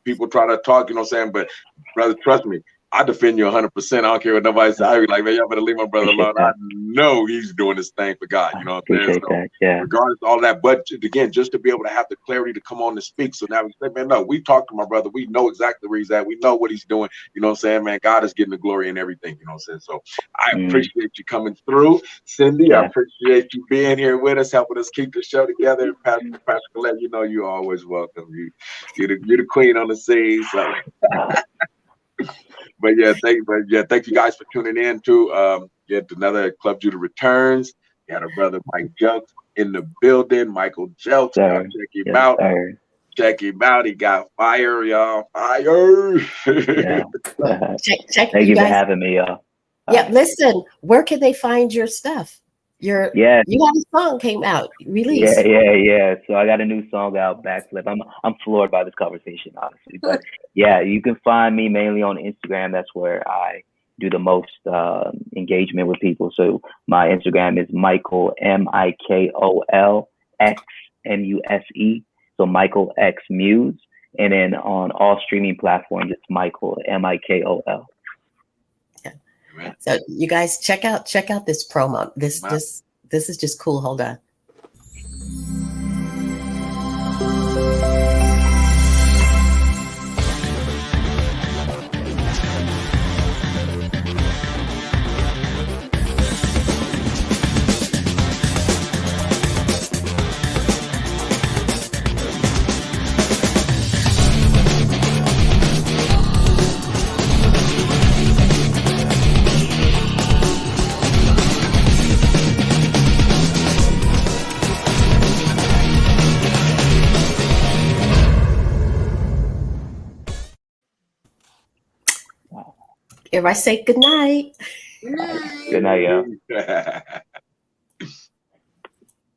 people try to talk. You know what I'm saying? But brother, trust me, I defend you 100%. I don't care what nobody says. I be like, man, y'all better leave my brother alone. I know he's doing this thing for God. You know what I'm saying? So, regardless of all that, but again, just to be able to have the clarity to come on and speak. So now we say, man, no, we talked to my brother. We know exactly where he's at. We know what he's doing. You know what I'm saying, man? God is getting the glory in everything. You know what I'm saying? So I appreciate you coming through, Cindy. I appreciate you being here with us, helping us keep the show together. Pastor Colette, you know you're always welcome. You're the queen on the scene. So. But thank you guys for tuning in to yet another Club Judah Returns. We had our brother Mike Jelks in the building. Michael Jelks, check him out. Check him out. He got fire, y'all. Fire. Check Thank you for having me, y'all. Listen, where can they find your stuff? You got a song came out, released. Yeah. So I got a new song out, Backflip. I'm floored by this conversation, honestly. But you can find me mainly on Instagram. That's where I do the most engagement with people. So my Instagram is Michael MIKOL X MUSE. So Michael X Muse. And then on all streaming platforms, it's Michael MIKOL. So you guys check out this promo. This is just cool. Hold on. Everybody say good night. Good night. Good night, y'all.